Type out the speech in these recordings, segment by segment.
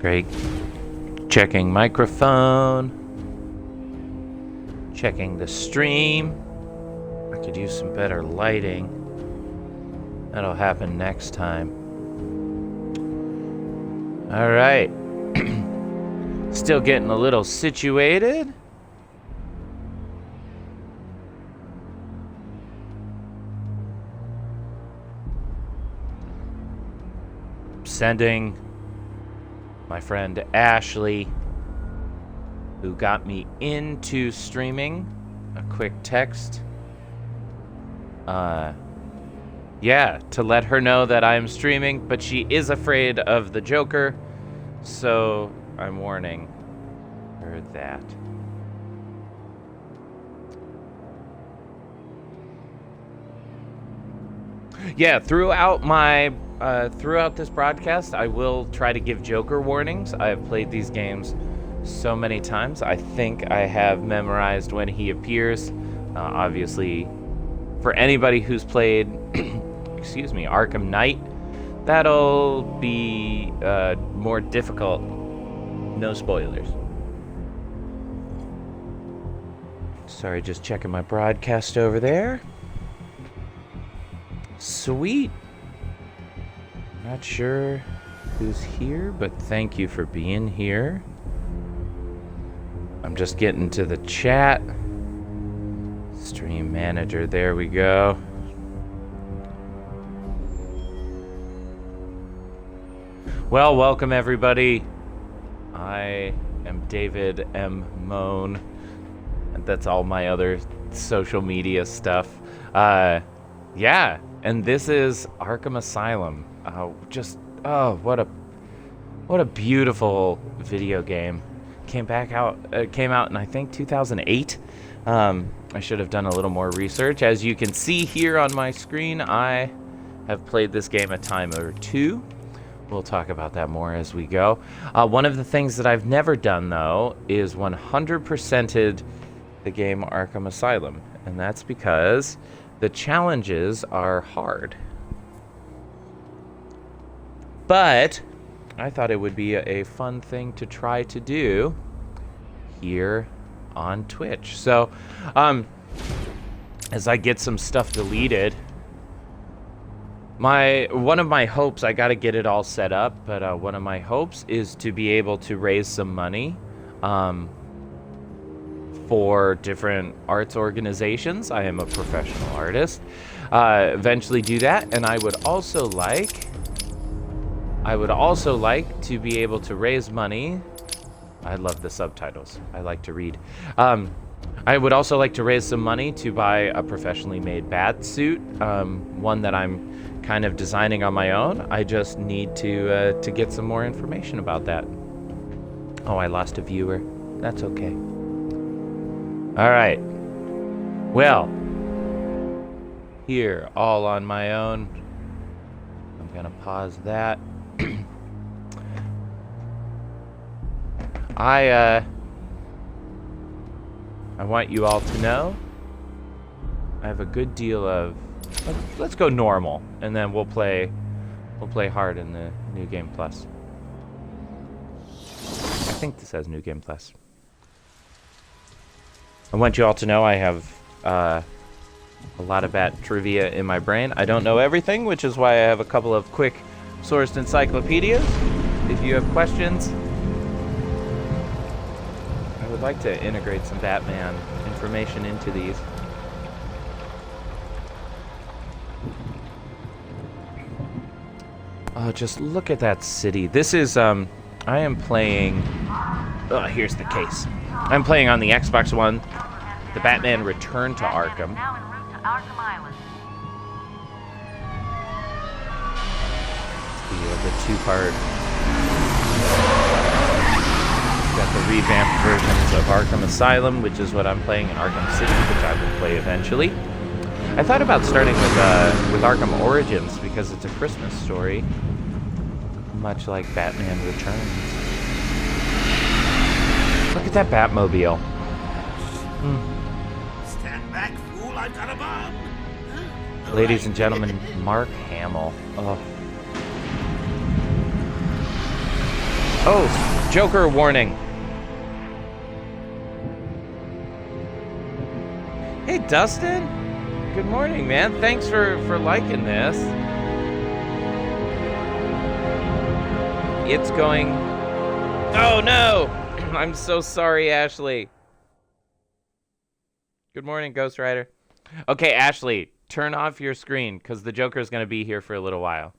Great. Checking microphone. Checking the stream. I could use some better lighting. That'll happen next time. All right. Still getting a little situated. Sending my friend Ashley, who got me into streaming, a quick text. Yeah, to let her know that I'm streaming, but she is afraid of the Joker, so I'm warning her that. Yeah, throughout this broadcast, I will try to give Joker warnings. I have played these games so many times. I think I have memorized when he appears. Obviously, for anybody who's played, Arkham Knight, that'll be more difficult. No spoilers. Sorry, just checking my broadcast over there. Sweet. Not sure who's here, but thank you for being here. I'm just getting to the chat. Stream manager, there we go. Well, welcome everybody. I am DavidMMoan, and that's all my other social media stuff. Yeah, and this is Arkham Asylum. What a beautiful video game. Came out in, I think, 2008. I should have done a little more research. As you can see here on my screen, I have played this game a time or two. We'll talk about that more as we go. One of the things that I've never done, though, is 100%ed the game Arkham Asylum. And that's because the challenges are hard. But I thought it would be a fun thing to try to do here on Twitch. So, as I get some stuff deleted, one of my hopes, I gotta get it all set up, but one of my hopes is to be able to raise some money for different arts organizations. I am a professional artist. Eventually do that, and I would also like to be able to raise money. I love the subtitles. I like to read. I would also like to raise some money to buy a professionally made bat suit, one that I'm kind of designing on my own. I just need to get some more information about that. Oh, I lost a viewer. That's okay. All right. Well, here, all on my own. I'm gonna pause that. I want you all to know I have a good deal of... Let's go normal, and then we'll play hard in the New Game Plus. I think this has New Game Plus. I want you all to know I have a lot of bat trivia in my brain. I don't know everything, which is why I have a couple of quick sourced encyclopedias. If you have questions, I would like to integrate some Batman information into these. Oh, just look at that city. This is, I am playing... Oh, here's the case. I'm playing on the Xbox One, the Batman Return to Arkham. Now en route to Arkham Island. The two-part... Got the revamped versions of Arkham Asylum, which is what I'm playing, in Arkham City, which I will play eventually. I thought about starting with Arkham Origins, because it's a Christmas story, much like Batman Returns. Look at that Batmobile. Stand back, fool, I've got a bomb. Ladies and gentlemen, Mark Hamill. Oh. Oh, Joker warning. Hey, Dustin. Good morning, man. Thanks for liking this. It's going... Oh, no! I'm so sorry, Ashley. Good morning, Ghost Rider. Okay, Ashley, turn off your screen, because the Joker's going to be here for a little while.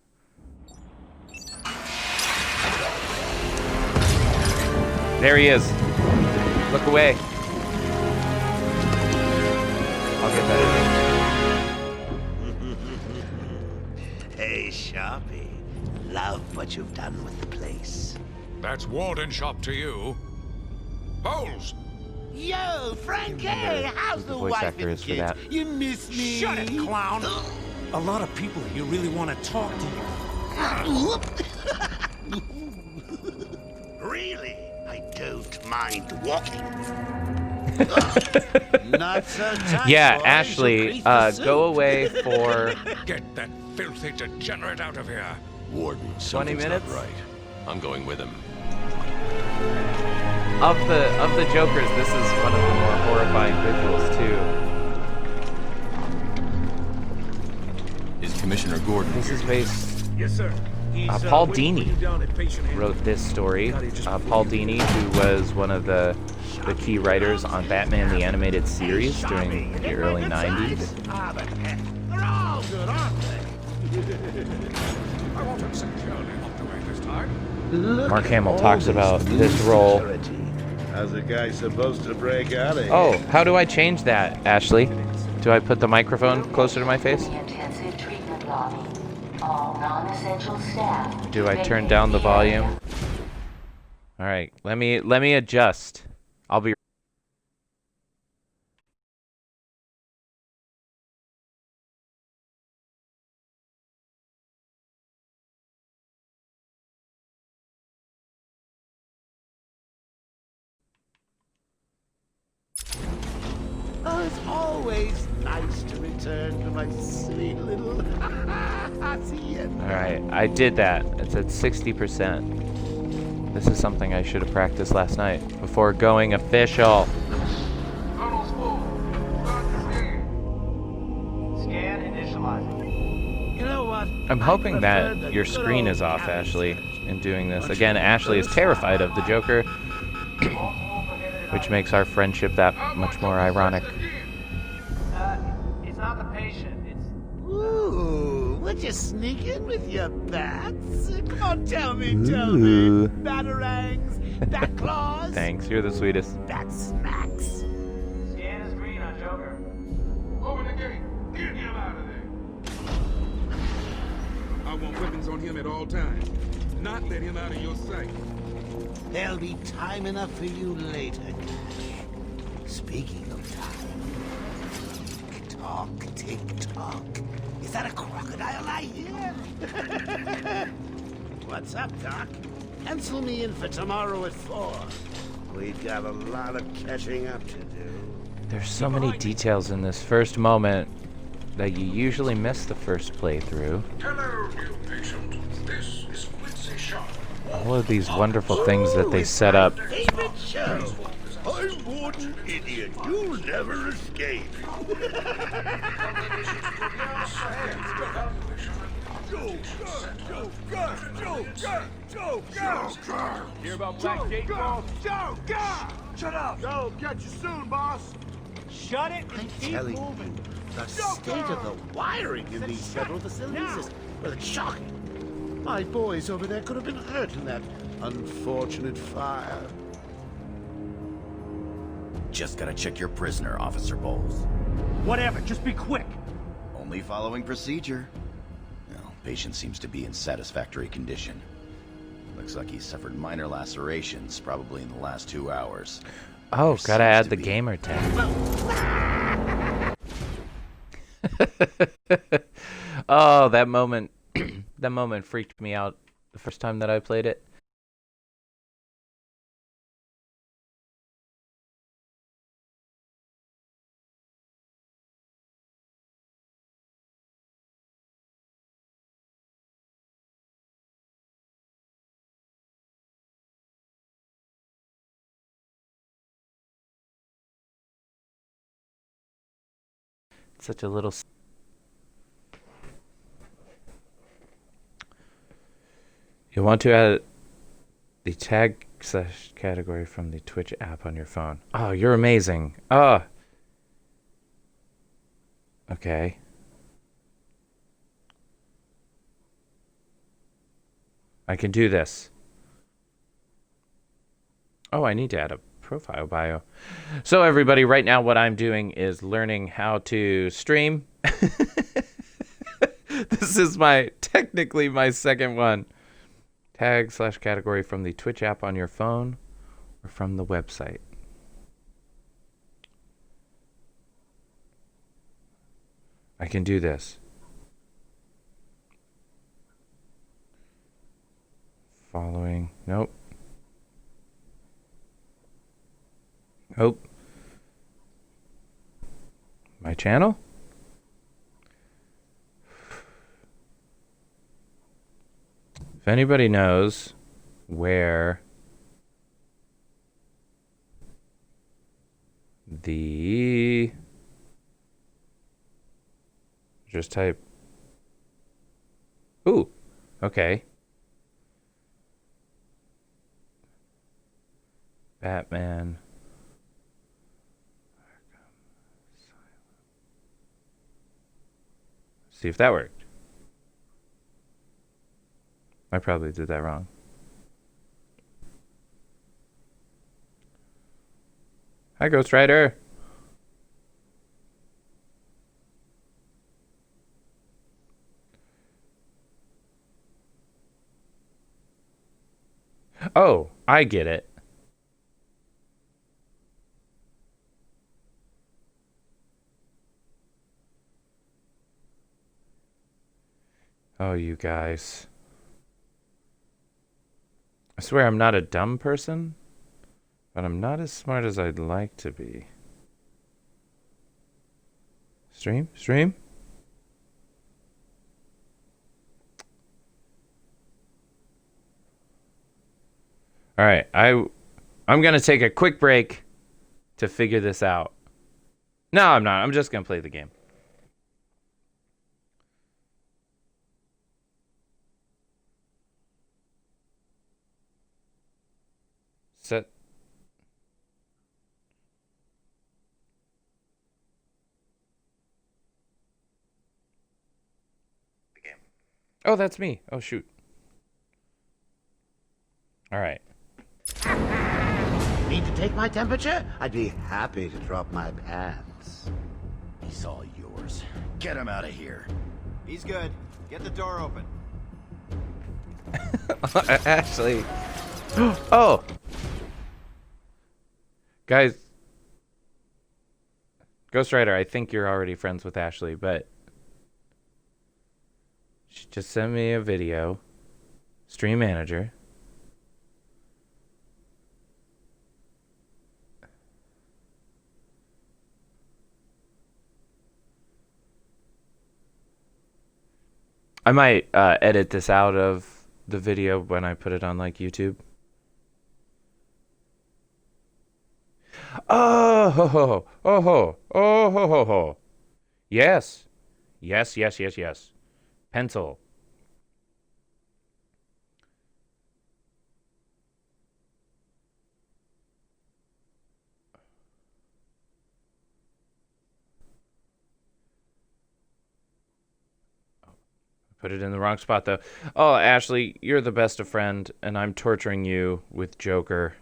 There he is. Look away. I'll get that. Hey, Sharpie. Love what you've done with the place. That's Warden Shop to you. Holmes! Yo, Frankie, how's the voice wife actor and is for kids? that. You miss me? Shut it, clown! A lot of people here really want to talk to you. Really? I don't mind walking. Not so tight, Yeah, boys. Ashley, You'll crease the go suit. away for Get that filthy degenerate out of here. Warden, 20 something's minutes. not right. I'm going with him. Of the Jokers, this is one of the more horrifying visuals too. Is Commissioner Gordon This here? is based. Yes, sir. He's, Paul waiting for Dini you down at patient handling. Wrote this story. Paul Dini, who was one of the key writers on Batman the Animated Series during the early 90s. Ah, but heck, they're all good, aren't I won't accept Charlie up the way this time. they? Mark Hamill talks about this role. How's a guy supposed to break out of here? Oh, how do I change that, Ashley? Do I put the microphone closer to my face? The intensive treatment lobby. All non-essential staff. Do I turn down the volume? All right, let me adjust. I'll be Oh, it's always nice to return to my sweet little hacienda. All right, I did that. It's at 60%. This is something I should have practiced last night before going official. Tunnel's full. Scan initializing. You know what? I'm hoping that prefer the your good screen old is off, cabin Ashley, section. in doing this. Again, Ashley is terrified of the Joker, which makes our friendship that much more ironic. It's not the patient. It's Ooh, would you sneak in with your bats? Come on, tell me. Ooh. Batarangs, bat claws, Thanks, you're the sweetest. bat smacks. scan is green on Joker. Open the gate. Get him out of there. I want weapons on him at all times. Not let him out of your sight. There'll be time enough for you later, Cash. Speaking of time, tick-tock. Is that a crocodile I hear? What's up, Doc? Pencil me in for tomorrow at 4. We've got a lot of catching up to do. There's so many details in this first moment that you usually miss the first playthrough. Hello, new patient. This is Quincy Sharp. All of these wonderful things that they set up. Favorite show. I'm Warden Idiot. You'll never escape. Hear about Black Gate Ball? Shut up! Go, catch you soon, boss! Shut it and keep Telling moving. you, the state of the wiring in these federal facilities is, well, it's shocking. My boys over there could have been hurt in that unfortunate fire. Just gotta check your prisoner, Officer Bowles. Whatever, just be quick. Only following procedure. Well, patient seems to be in satisfactory condition. Looks like he suffered minor lacerations, probably in the last 2 hours. Oh, There gotta seems add to the be- gamer tag. Oh, that moment that moment freaked me out the first time that I played it. such a little. You want to add the tag / category from the Twitch app on your phone. Oh, you're amazing. Oh. Okay. I can do this. Oh, I need to add a profile bio. So everybody, right now what I'm doing is learning how to stream. This is technically my second one. Tag / category from the Twitch app on your phone or from the website. I can do this. Following. Nope. Nope. My channel? If anybody knows where the... Just type... Ooh, okay. Batman. Arkham Asylum. See if that worked. I probably did that wrong. Hi, Ghost Rider. Oh, I get it. Oh, you guys. I swear I'm not a dumb person, but I'm not as smart as I'd like to be. Stream? Stream? All right, I'm going to take a quick break to figure this out. No, I'm not. I'm just going to play the game. Set. The game. Oh, that's me. Oh, shoot. All right. Need to take my temperature? I'd be happy to drop my pants. He's all yours. Get him out of here. He's good. Get the door open. Actually. Oh! Guys. Ghost Rider, I think you're already friends with Ashley, but she just sent me a video. Stream manager. I might edit this out of the video when I put it on like YouTube. Oh ho ho oh ho oh ho ho ho. Yes. Yes, yes, yes, yes. Pencil. Put it in the wrong spot, though. Oh, Ashley, you're the best of friend, and I'm torturing you with Joker.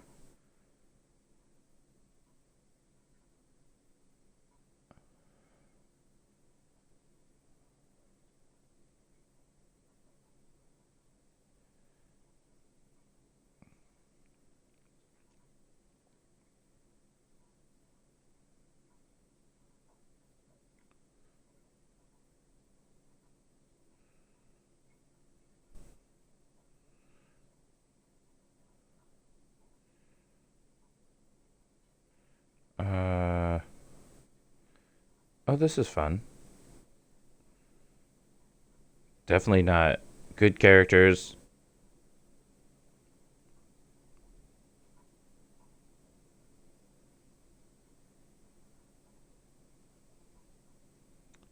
Oh, this is fun. Definitely not good characters.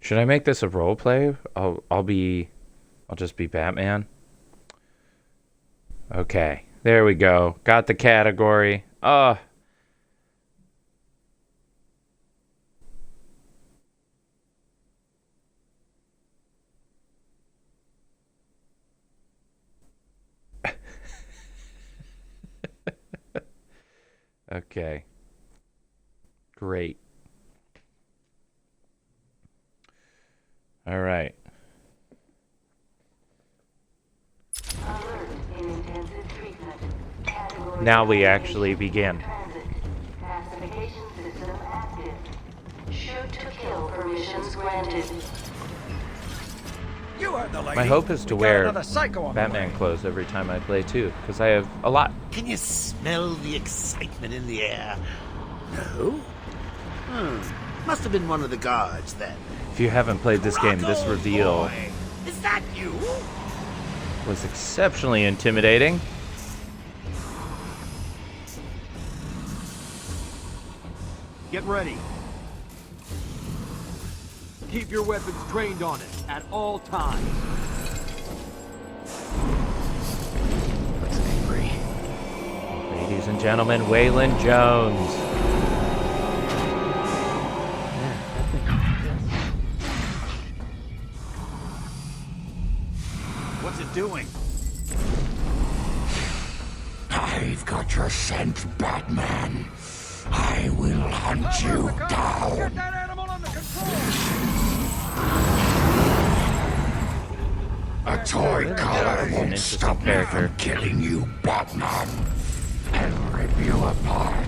Should I make this a role play? I'll just be Batman. Okay, there we go. Got the category. Okay. Great. All right. Now we actually begin. Classification system active. Shoot to kill permissions granted. You are the lady. My hope is to We got wear another psycho on the Batman way. clothes every time I play too, because I have a lot. Can you smell the excitement in the air? No? Must have been one of the guards then. If you haven't played this game, this Rocco reveal boy, is that you? was exceptionally intimidating. Get ready. Keep your weapons trained on it at all times. Looks angry. Ladies and gentlemen, Waylon Jones. What's it doing? I've got your scent, Batman. I will hunt you down. Get that animal under control! A toy collar He's an won't interesting stop me character. from killing you, Batman. I'll rip you apart.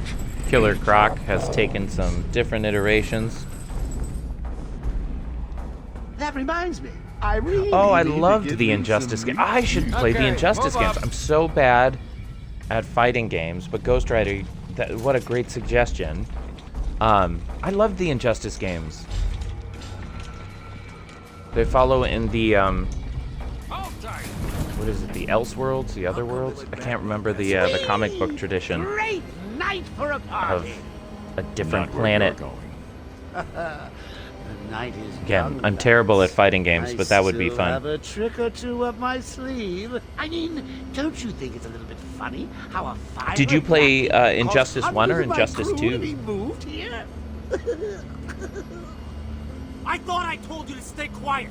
Killer Croc has taken some different iterations. That reminds me. I really Oh, I need to loved get the in Injustice some game. I should play the Okay, Injustice move games. up. I'm so bad at fighting games, but Ghost Rider, what a great suggestion. I loved the Injustice games. They follow in the, what is it, the Elseworlds, the other worlds? I can't remember the comic book tradition Great night for a of party. a different planet. The night is Again, young, I'm terrible lads. at fighting games, I but that would be still fun. have a trick or two up my sleeve. I mean, don't you think it's a little bit funny how a fire? Did you play Injustice 1 or hundreds of my Injustice crew 2? when he moved here? I thought I told you to stay quiet.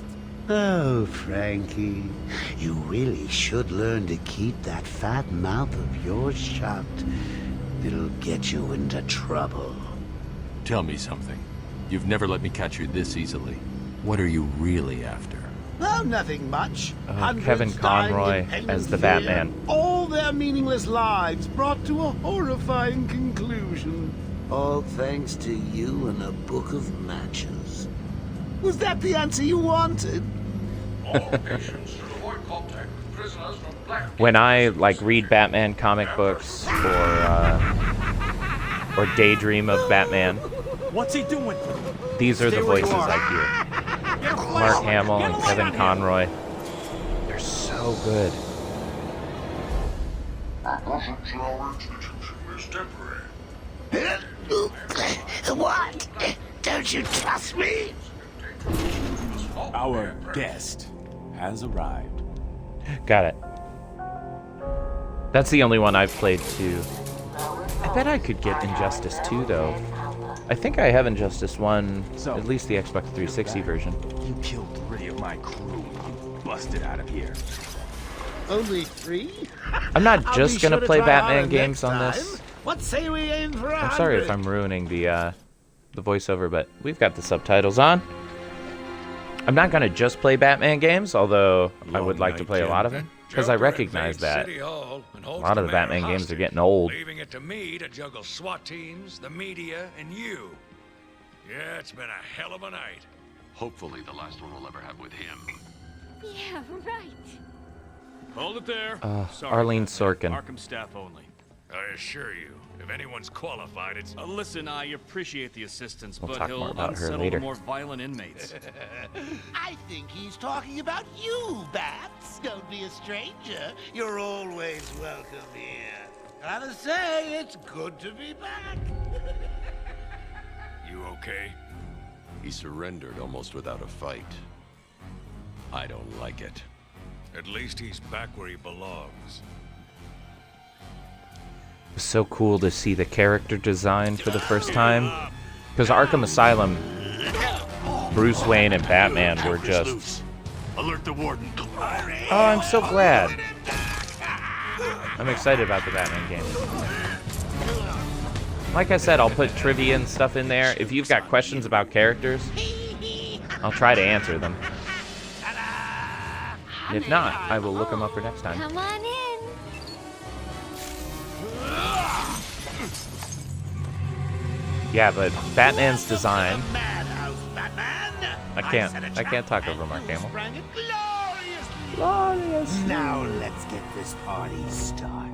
Oh, Frankie, you really should learn to keep that fat mouth of yours shut. It'll get you into trouble. Tell me something. You've never let me catch you this easily. What are you really after? Oh, nothing much. Hundreds Kevin dying Conroy in pain as and the fear. Batman. All their meaningless lives brought to a horrifying conclusion. All thanks to you and a book of matches. Was that the answer you wanted? When I read Batman comic books or daydream of Batman, What's he doing? these are the Stay where you voices are. I hear. Get a Mark flash. Hamill Get a and light Kevin on him. Conroy. They're so good. Our presence in our institution is temporary. What? Don't you trust me? Our guest has arrived. Got it. That's the only one I've played too. I bet I could get Injustice 2 though. I think I have Injustice 1, at least the Xbox 360 version. You killed 3 of my crew. You busted out of here. Only 3? I'm not I'll just be gonna sure to play try Batman harder games next on time. this. What say we aim for I'm sorry if 100? I'm ruining the voiceover, but we've got the subtitles on. I'm not gonna just play Batman games, although I would like to play a lot of them, because I recognize that a lot of the Batman games are getting old. Leaving it to me to juggle SWAT teams, the media, and you. Yeah, it's been a hell of a night. Hopefully the last one we'll ever have with him. Yeah, right. Hold it there. Arlene Sorkin. Arkham staff only. I assure you, if anyone's qualified, it's... Listen, I appreciate the assistance, We'll but talk more he'll about her unsettle later. the more violent inmates. I think he's talking about you, Bats. Don't be a stranger. You're always welcome here. Gotta say, it's good to be back. You okay? He surrendered almost without a fight. I don't like it. At least he's back where he belongs. It was so cool to see the character design for the first time. Because Arkham Asylum, Bruce Wayne and Batman were just... Alert the warden. Oh, I'm so glad. I'm excited about the Batman game. Like I said, I'll put trivia and stuff in there. If you've got questions about characters, I'll try to answer them. If not, I will look them up for next time. Come on in. Yeah, but Batman's design... I can't talk over Mark Hamill. Glorious. Now let's get this party started.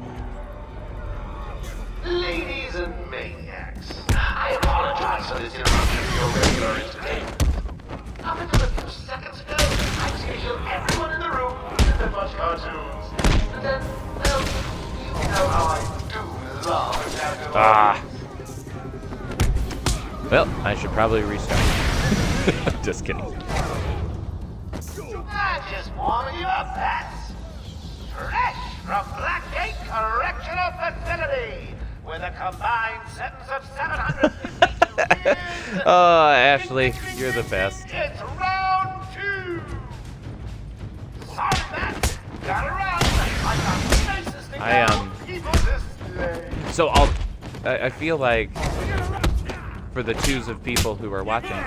Ladies and maniacs, I apologize for this interruption of your regular entertainment. Up until a few seconds ago, I scheduled everyone in the room to watch cartoons. But then, well, you know how I do love cartoons. Well, I should probably restart. Just kidding. I'm just warming you up, Bats. Fresh from Blackgate Correctional Facility, with a combined sentence of 752 years. Oh, Ashley, you're the best. It's round 2. Sorry, Bats. Got around. I got the nicest thing people this day. So I feel like for the twos of people who are watching,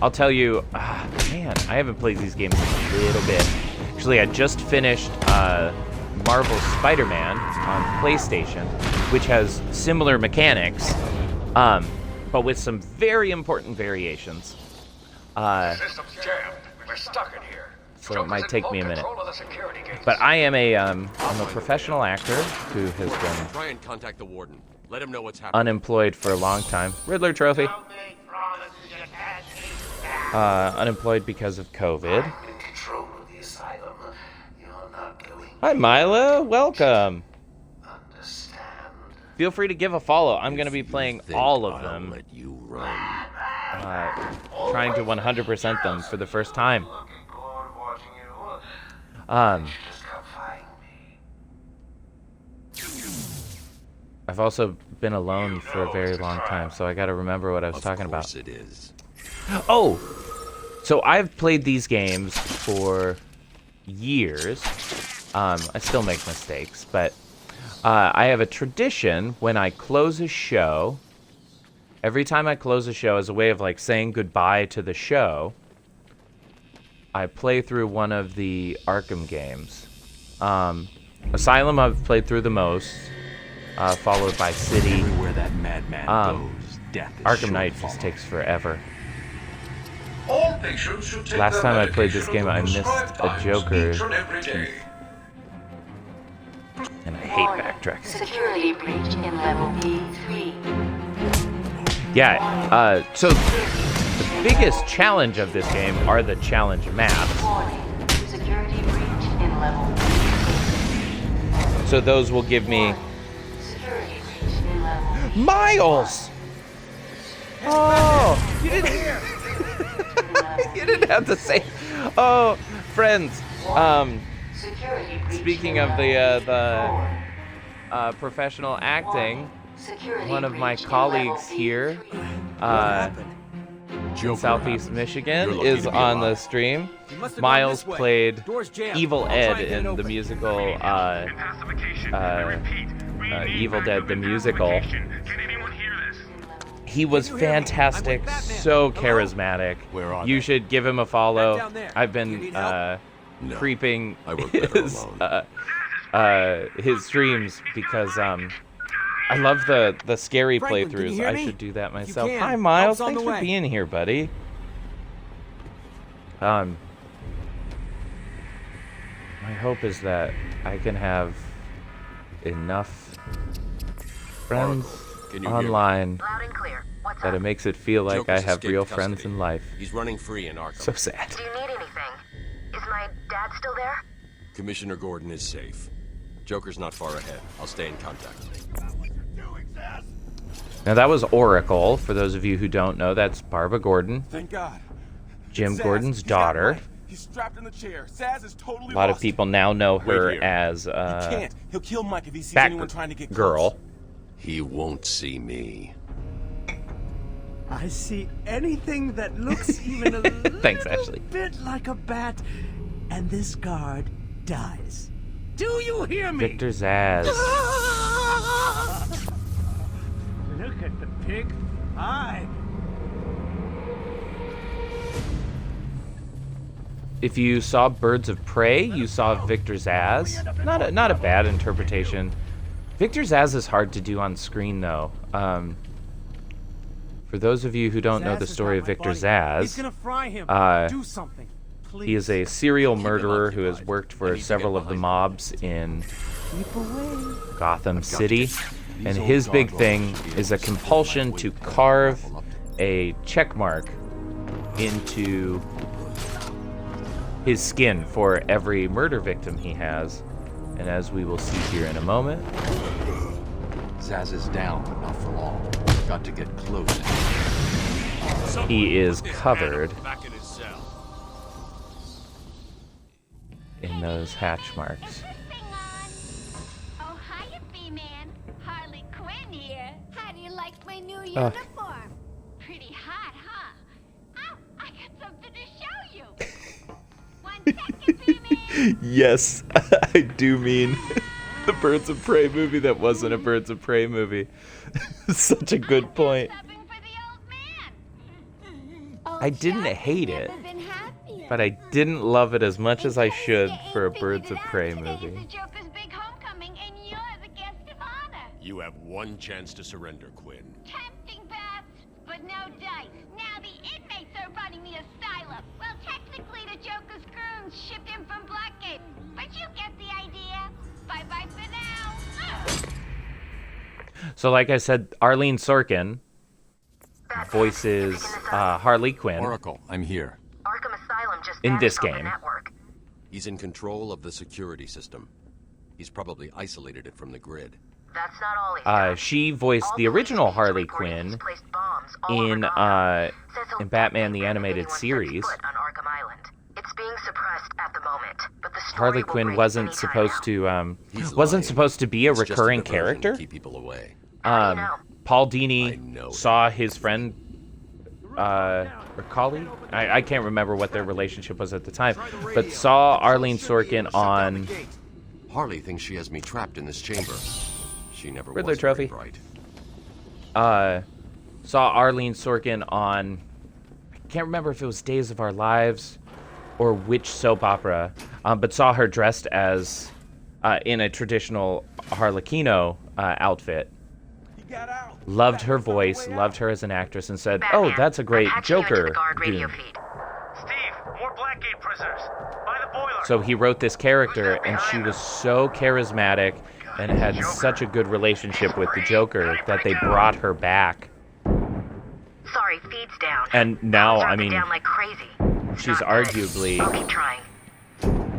I'll tell you, man, I haven't played these games in a little bit. Actually, I just finished Marvel's Spider-Man on PlayStation, which has similar mechanics, but with some very important variations. The system's jammed. We're stuck in here. So it might take me a minute. But I am I'm a professional actor who has been Try and contact the warden. Let him know what's happening. unemployed for a long time. Riddler trophy. Unemployed because of COVID. I'm in control of the asylum. You're not going. Hi, Mila. Welcome. Understand. Feel free to give a follow. I'm going to be playing all of them. Let you run. Trying to 100% them for the first time. Looking forward to watching you. Just come find me. I've also been alone for a very long time, so I got to remember what I was talking about. Of course it is. Oh, so I've played these games for years. I still make mistakes, but I have a tradition when I close a show. Every time I close a show, as a way of like saying goodbye to the show, I play through one of the Arkham games. Asylum I've played through the most, followed by City. Everywhere that madman goes, death is Arkham sure Knight to just follow. takes forever. All patients should take Last their time I played this medication game, I at the missed prescribed a times Joker each and every day. And I hate backtracking. Security breach in level B3. Yeah, so the biggest challenge of this game are the challenge maps. Warning. Security breach in level So those will give me B3. Security breach in level Miles! Oh, you didn't you didn't have to say. Oh, friends. Security breach Speaking in of level the professional acting, Security one of my breach in colleagues level here, Joker Southeast happened. Michigan, You're lucky is to be on the alive. stream. You must have gone Miles this way. played Door's jammed. Evil I'll try Ed and get it in the open. musical Evil Dead the musical. He was Can you hear me? fantastic, I'm with Batman. so Hello? charismatic. Where are You they? should give him a Back follow. down there. I've Do you been need help? No, creeping I work better his streams because I love the scary Franklin, can you playthroughs. hear I me? should do that If you myself. can, Hi Miles, help's on thanks the for way. being here, buddy. My hope is that I can have enough friends Can you hear me? online Loud and clear. What's that up? it makes it feel like I Joker's have escaped real custody. friends in life. He's running free in Arkham. So sad. Do you need anything? Is my dad still there? Commissioner Gordon is safe. Joker's not far ahead. I'll stay in contact. Now that was Oracle. For those of you who don't know, that's Barbara Gordon. Thank God. Jim Zsasz, Gordon's he's got daughter. Mike. He's strapped in the chair. Zsasz is totally A lot lost. of people now know her Wait here. as He can't. He'll kill Mike if he sees anyone trying to get Batgirl. close. He won't see me. I see anything that looks even a little Thanks, Ashley. bit like a bat, and this guard dies. Do you hear me? Victor Zsasz. Look at the pig eye. If you saw Birds of Prey, you saw Victor Zsasz. Not a bad interpretation. Victor Zsasz is hard to do on screen, though. For those of you who don't know the story of Victor Zsasz, He's gonna fry him. Do something, please. he is a serial murderer who has worked for several of the mobs in Gotham City. And his big thing is a compulsion to carve a check mark into his skin for every murder victim he has. And as we will see here in a moment, Zsasz is down, but not for long. Got to get close. he is covered in those hatch marks. Oh, hiya, B-Man. Harley Quinn here. How do you like my new uniform? Pretty hot, huh? Oh, I got something to show you. 1 second, B-Man. Yes, I do mean the Birds of Prey movie that wasn't a Birds of Prey movie. Such a good point. I didn't hate it, but I didn't love it as much as I should for a Birds of Prey movie. You have one chance to surrender, Quinn. Tempting, Bats, but no dice. Now the inmates are running the asylum. Well, technically the Joker's goons shipped in from Blackgate, but you get the idea. Bye-bye for now. So like I said, Arlene Sorkin voices Harley Quinn. Oracle, I'm here. Arkham Asylum just in this vanished off the game. network. He's in control of the security system. He's probably isolated it from the grid. That's not all he's done. She voiced the original Harley Quinn in Batman the Animated Series. On Arkham Island. It's being suppressed at the moment, but the story Harley will Quinn break wasn't anytime supposed now. to supposed to be a It's just recurring diversion to character. keep people away. Paul Dini saw his friend or colleague. I can't remember what their relationship was at the time, but saw Arlene Sorkin on Harley thinks she has me trapped in this chamber. She never Riddler was very trophy. bright. Saw Arlene Sorkin on, I can't remember if it was Days of Our Lives or which soap opera, but saw her dressed as in a traditional Harlequino outfit. Loved her voice, loved her as an actress, and said, "Oh, that's a great Joker goon." So he wrote this character, and she was so charismatic and had such a good relationship with the Joker that they brought her back. Sorry, feed's down. And now, I mean, down like crazy. she's arguably I'll keep trying.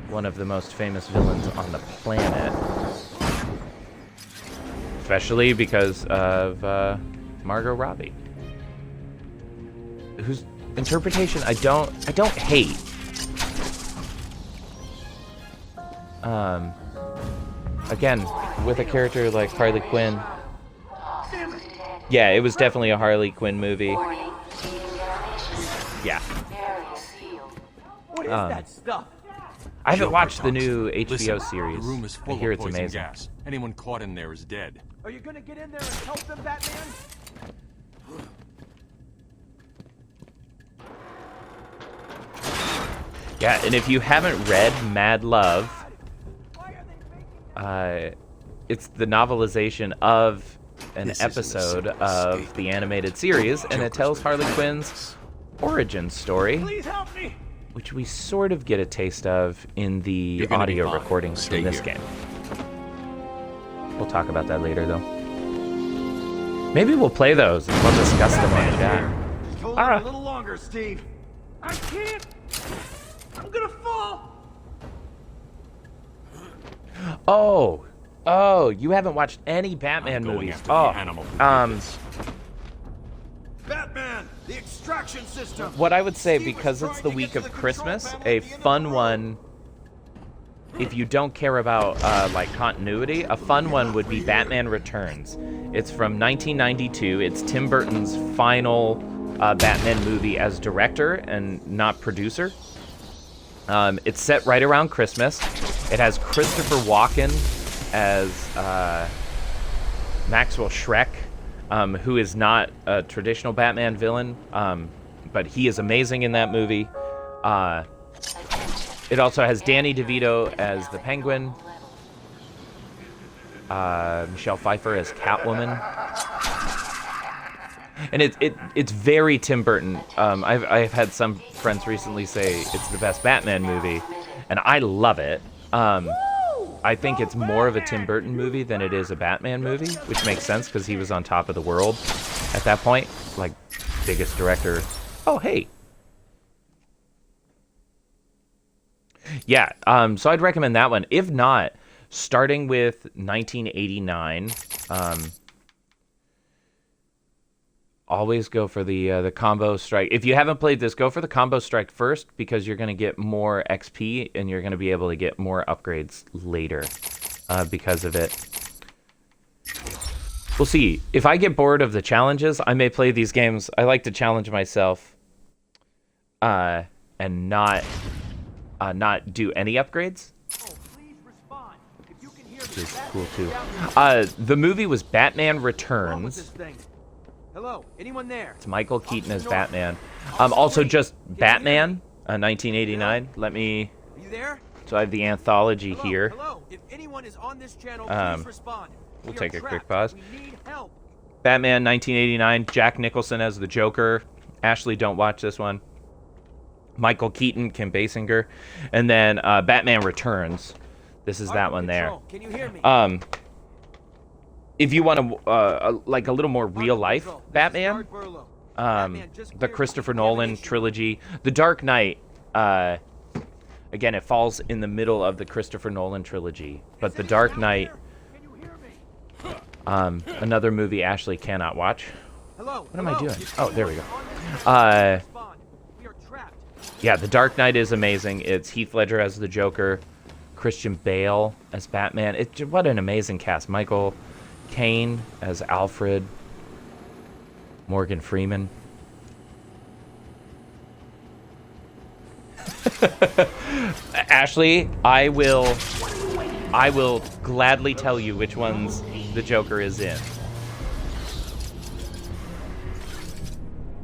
one of the most famous villains on the planet. Especially because of Margot Robbie, whose interpretation I don't hate. Again, with a character like Harley Quinn, yeah, it was definitely a Harley Quinn movie. Yeah. What is that stuff? I haven't watched the new HBO series. The room is full I hear of it's poison amazing. gas. Anyone caught in there is dead. Are you gonna get in there and help them, Batman? Yeah, and if you haven't read Mad Love, it's the novelization of an episode of the animated series, and it tells Harley Quinn's origin story, which we sort of get a taste of in the audio recordings from this game. We'll talk about that later, though. Maybe we'll play those and we'll discuss them on the chat. Hold on a little longer, Steve. I can't. I'm gonna fall. Oh, you haven't watched any Batman movies. Batman, the extraction system. What I would say, because it's the week of Christmas, a fun one, if you don't care about like continuity, a fun one would be Batman Returns. It's from 1992. It's Tim Burton's final Batman movie as director and not producer. It's set right around Christmas. It has Christopher Walken as Maxwell Schreck, who is not a traditional Batman villain, but he is amazing in that movie. It also has Danny DeVito as the Penguin, Michelle Pfeiffer as Catwoman, and it's very Tim Burton. I've had some friends recently say it's the best Batman movie, and I love it. I think it's more of a Tim Burton movie than it is a Batman movie, which makes sense because he was on top of the world at that point, like biggest director. Oh, hey. Yeah, so I'd recommend that one. If not, starting with 1989, always go for the combo strike. If you haven't played this, go for the combo strike first, because you're going to get more XP and you're going to be able to get more upgrades later because of it. We'll see. If I get bored of the challenges, I may play these games. I like to challenge myself and not do any upgrades. Which is cool too. The movie was Batman Returns. Hello, anyone there? It's Michael Keaton as Batman. Also just Batman, 1989. Let me. Are you there? So I have the anthology here. Hello. If anyone is on this channel, please respond. We'll take a quick pause. We need help. Batman, 1989. Jack Nicholson as the Joker. Ashley, don't watch this one. Michael Keaton, Kim Basinger, and then Batman Returns. This is that one there. Can you hear me? If you want to like a little more real life Batman, the Christopher Nolan trilogy, The Dark Knight. Again, it falls in the middle of the Christopher Nolan trilogy, but The Dark Knight. Another movie Ashley cannot watch. What am I doing? Oh, there we go. Yeah, The Dark Knight is amazing. It's Heath Ledger as the Joker, Christian Bale as Batman. What an amazing cast. Michael Caine as Alfred, Morgan Freeman. Ashley, I will gladly tell you which ones the Joker is in.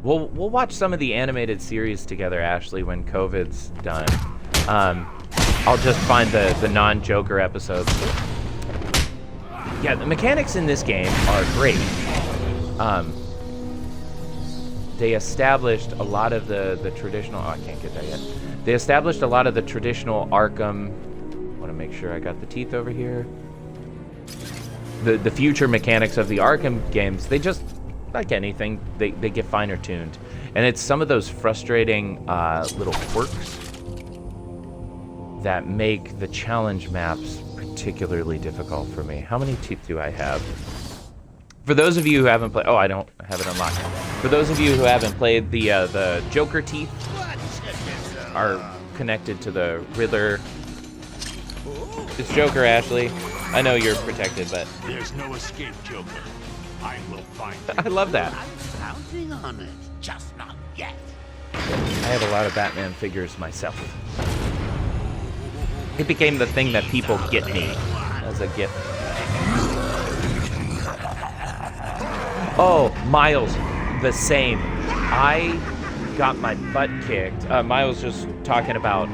We'll watch some of the animated series together, Ashley, when COVID's done. I'll just find the non-Joker episodes. Yeah, the mechanics in this game are great. They established a lot of the traditional... Oh, I can't get that yet. They established a lot of the traditional Arkham... I want to make sure I got the teeth over here. The future mechanics of the Arkham games, they just... Like anything, they get finer tuned. And it's some of those frustrating little quirks that make the challenge maps particularly difficult for me. How many teeth do I have? For those of you who haven't played... Oh, I don't have it unlocked. For those of you who haven't played, the Joker teeth are connected to the Riddler. It's Joker, Ashley. I know you're protected, but... There's no escape, Joker. I will find you. I love that. I'm counting on it, just not yet. I have a lot of Batman figures myself. It became the thing that people get me as a gift. Oh, Miles, the same. I got my butt kicked. Miles just talking about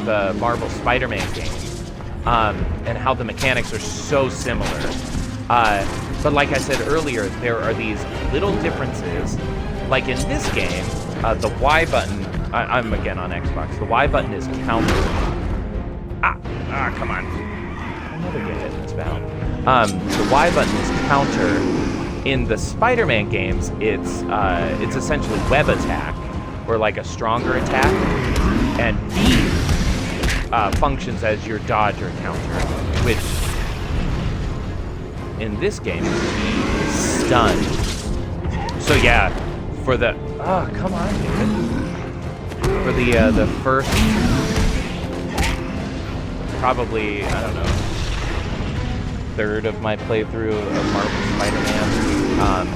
the Marvel Spider-Man games and how the mechanics are so similar. But like I said earlier, there are these little differences. Like in this game, the Y button, I'm again on Xbox, the Y button is counter. Come on. I'll never get hit in this battle. The Y button is counter. In the Spider-Man games, it's essentially web attack, or like a stronger attack. And B functions as your dodge or counter, which in this game is stun. So yeah, For the come on, David. For the first, probably, I don't know, third of my playthrough of Marvel Spider-Man,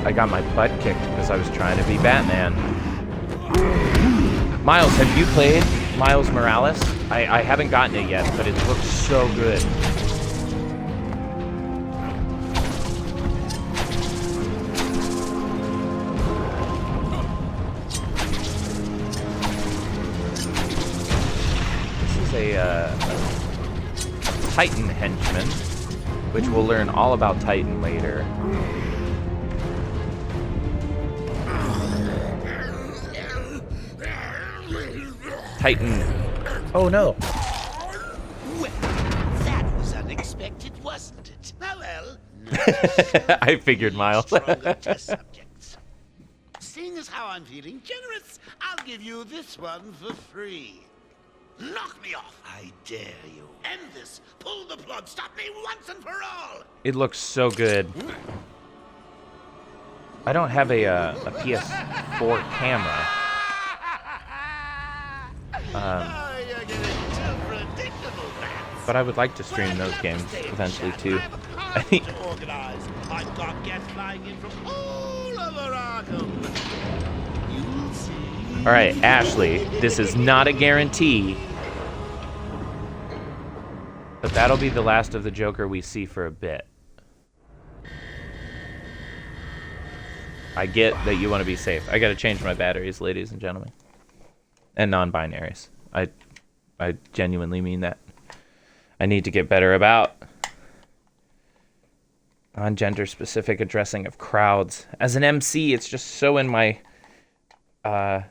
I got my butt kicked because I was trying to be Batman. Miles, have you played Miles Morales? I haven't gotten it yet, but it looks so good. This is a Titan henchman, which we'll learn all about Titan later. Titan. Oh no. Well, that was unexpected, wasn't it? Oh well. I figured, Miles. Test subjects. Seeing as how I'm feeling generous, I'll give you this one for free. Knock me off, I dare you. End this. Pull the plug. Stop me once and for all. It looks so good. I don't have a PS4 camera. But I would like to stream those games eventually too. I've got guests flying in from all over Arkham. You'll see. All right, Ashley, this is not a guarantee, but that'll be the last of the Joker we see for a bit. I get that you want to be safe. I got to change my batteries, ladies and gentlemen. And non-binaries. I genuinely mean that. I need to get better about non-gender specific addressing of crowds. As an MC, it's just so in my why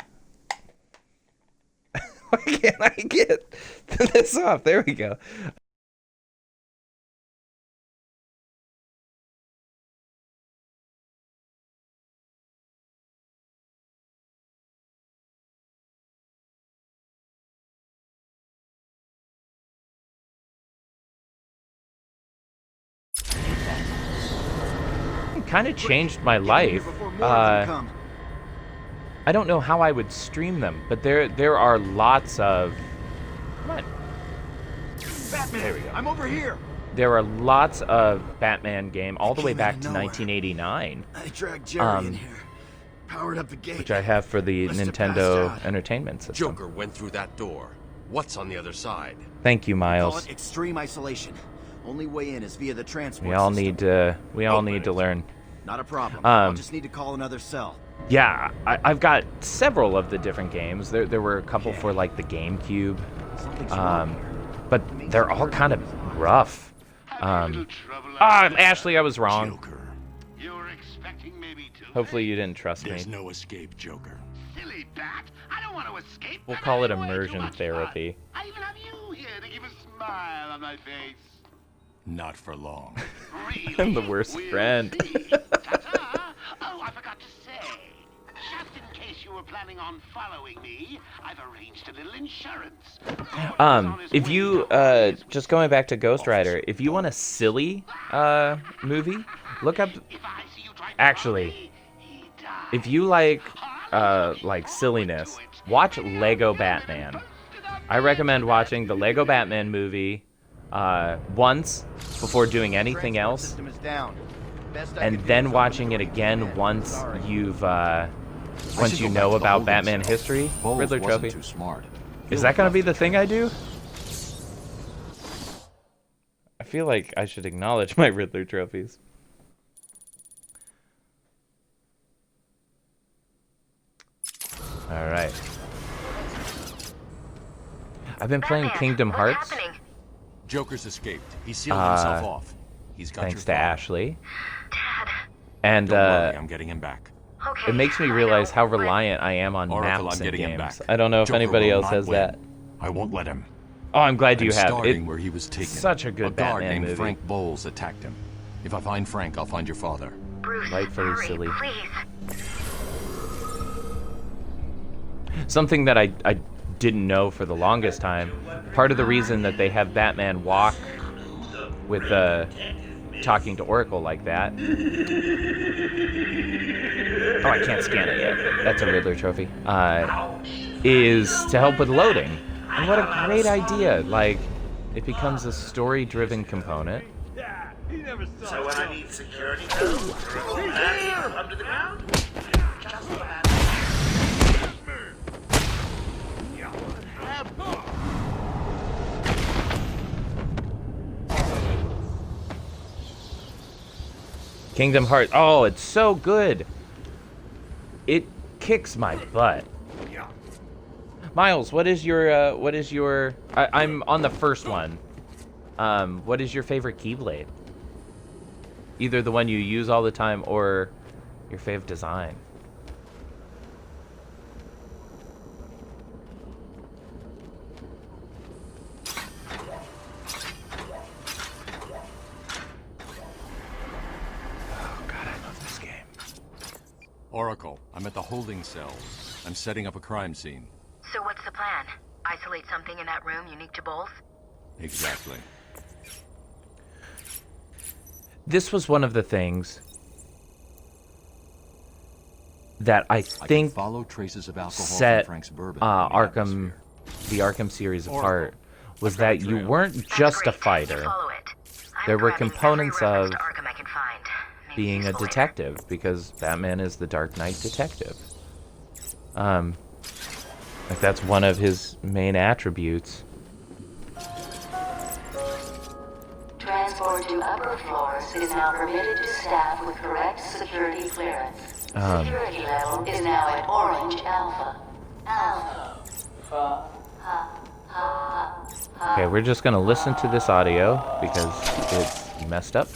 can't I get this off? There we go. Kind of changed my life. I don't know how I would stream them, but there are lots of. Come on. Batman, there we go. I'm over here. There are lots of Batman game all the way back to 1989. I dragged Jerry in here, powered up the gate, which I have for the Nintendo Entertainment System. Joker went through that door. What's on the other side? Thank you, Miles. Call it extreme isolation. Only way in is via the transport We all system. need to learn. Not a problem. I'll just need to call another cell. Yeah, I've got several of the different games. There were a couple for like the GameCube, but they're all kind of rough. Ashley, I was wrong. Joker. You're expecting maybe two. Hopefully you didn't trust There's me. no escape, Joker. Silly bat. I don't want to escape. We'll call it immersion therapy. I even have you here to keep a smile on my face. Not for long. Really? I'm the worst friend. Ta-ta. Oh, I forgot to say. Just in case you were planning on following me, I've arranged a little insurance. If you just going back to Ghost Rider, if you want a silly movie, look up. Actually, if you like silliness, watch Lego Batman. I recommend watching the Lego Batman movie once before doing anything else, and then watching it again once you've once you know about Batman history. Riddler trophy. Too smart. Is that gonna be the thing I do? I feel like I should acknowledge my Riddler trophies. All right. I've been playing Kingdom Hearts. Joker's escaped. He sealed himself off. He's got thanks your to father. Ashley. And Don't worry, I'm getting him back. Okay. it makes me realize how reliant I am on Oracle, maps I'm in getting him games. back. I don't know if Joker anybody will else not has win. that. I won't let him. Oh, I'm glad you I'm have starting it. where he was taken. Such a good A guard Batman named movie. Frank Bowles attacked him. If I find Frank, I'll find your father. Bruce, Rightfully hurry, silly. please. Something that I didn't know for the longest time. Part of the reason that they have Batman walk with talking to Oracle like that. Oh, I can't scan it yet. That's a Riddler trophy. Is to help with loading. And what a great idea. Like, it becomes a story-driven component. So when I need security codes to remove that under the ground, just that. Kingdom Hearts. Oh, it's so good. It kicks my butt. Miles, what is your I'm on the first one. What is your favorite Keyblade? Either the one you use all the time or your favorite design. Oracle, I'm at the holding cells. I'm setting up a crime scene. So what's the plan? Isolate something in that room unique to both? Exactly. This was one of the things that I think follow traces of alcohol set from Frank's bourbon the Arkham series apart, was that you weren't just a fighter. There were components of being a detective, because Batman is the Dark Knight detective. Like that's one of his main attributes. Transport to upper floors is now permitted to staff with correct security clearance. Security level is now at Orange Alpha. Okay, we're just gonna listen to this audio because it's messed up.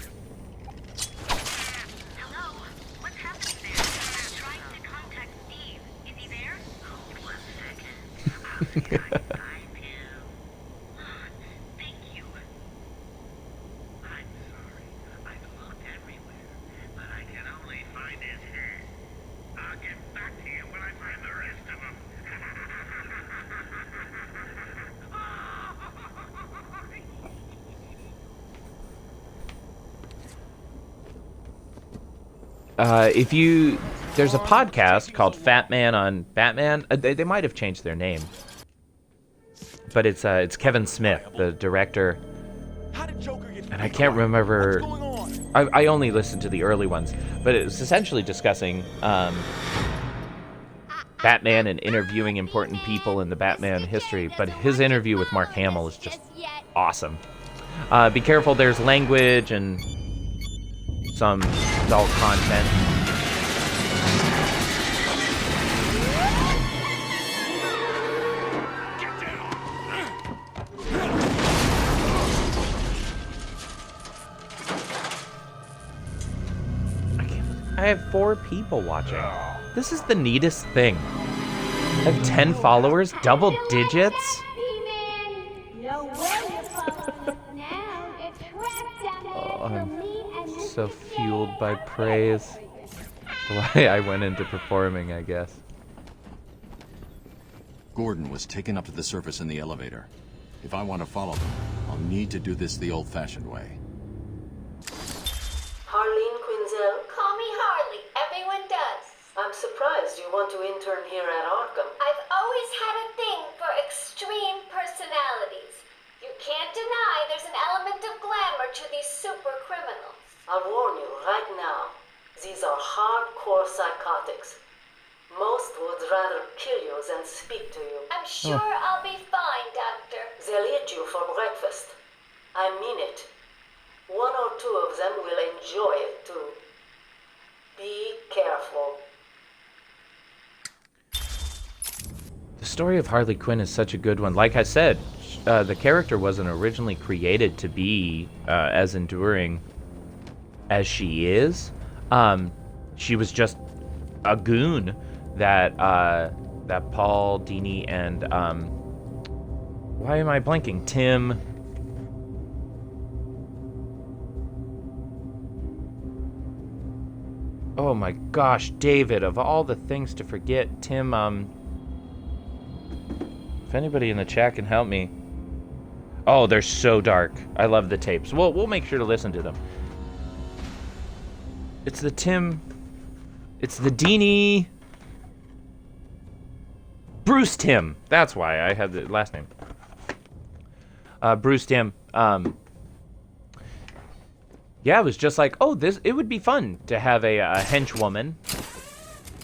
There's a podcast called Fat Man on Batman. They might have changed their name, but it's Kevin Smith, the director, and I can't remember. I only listened to the early ones, but it was essentially discussing Batman and interviewing important people in the Batman history. But his interview with Mark Hamill is just awesome. Be careful, there's language and some adult content. I have 4 people watching. This is the neatest thing. I have 10 followers, double digits. Oh, I'm so fueled by praise. Why I went into performing, I guess. Gordon was taken up to the surface in the elevator. If I want to follow him, I'll need to do this the old-fashioned way. Harleen Quinzel? Call me Harley. Everyone does. I'm surprised you want to intern here at Arkham. I've always had a thing for extreme personalities. You can't deny there's an element of glamour to these super criminals. I'll warn you right now, these are hardcore psychotics. Most would rather kill you than speak to you. I'm sure I'll be fine, Doctor. They'll eat you for breakfast. I mean it. 1 or 2 of them will enjoy it too. Be careful. The story of Harley Quinn is such a good one. Like I said, the character wasn't originally created to be as enduring as she is. She was just a goon that Paul Dini and why am I blanking? Tim. Oh my gosh, David! Of all the things to forget, Tim. If anybody in the chat can help me. Oh, they're so dark. I love the tapes. We'll make sure to listen to them. It's the Tim. It's the Deanie. Bruce Timm. That's why I had the last name. Bruce Timm. Yeah, it was just like, oh, it would be fun to have a henchwoman.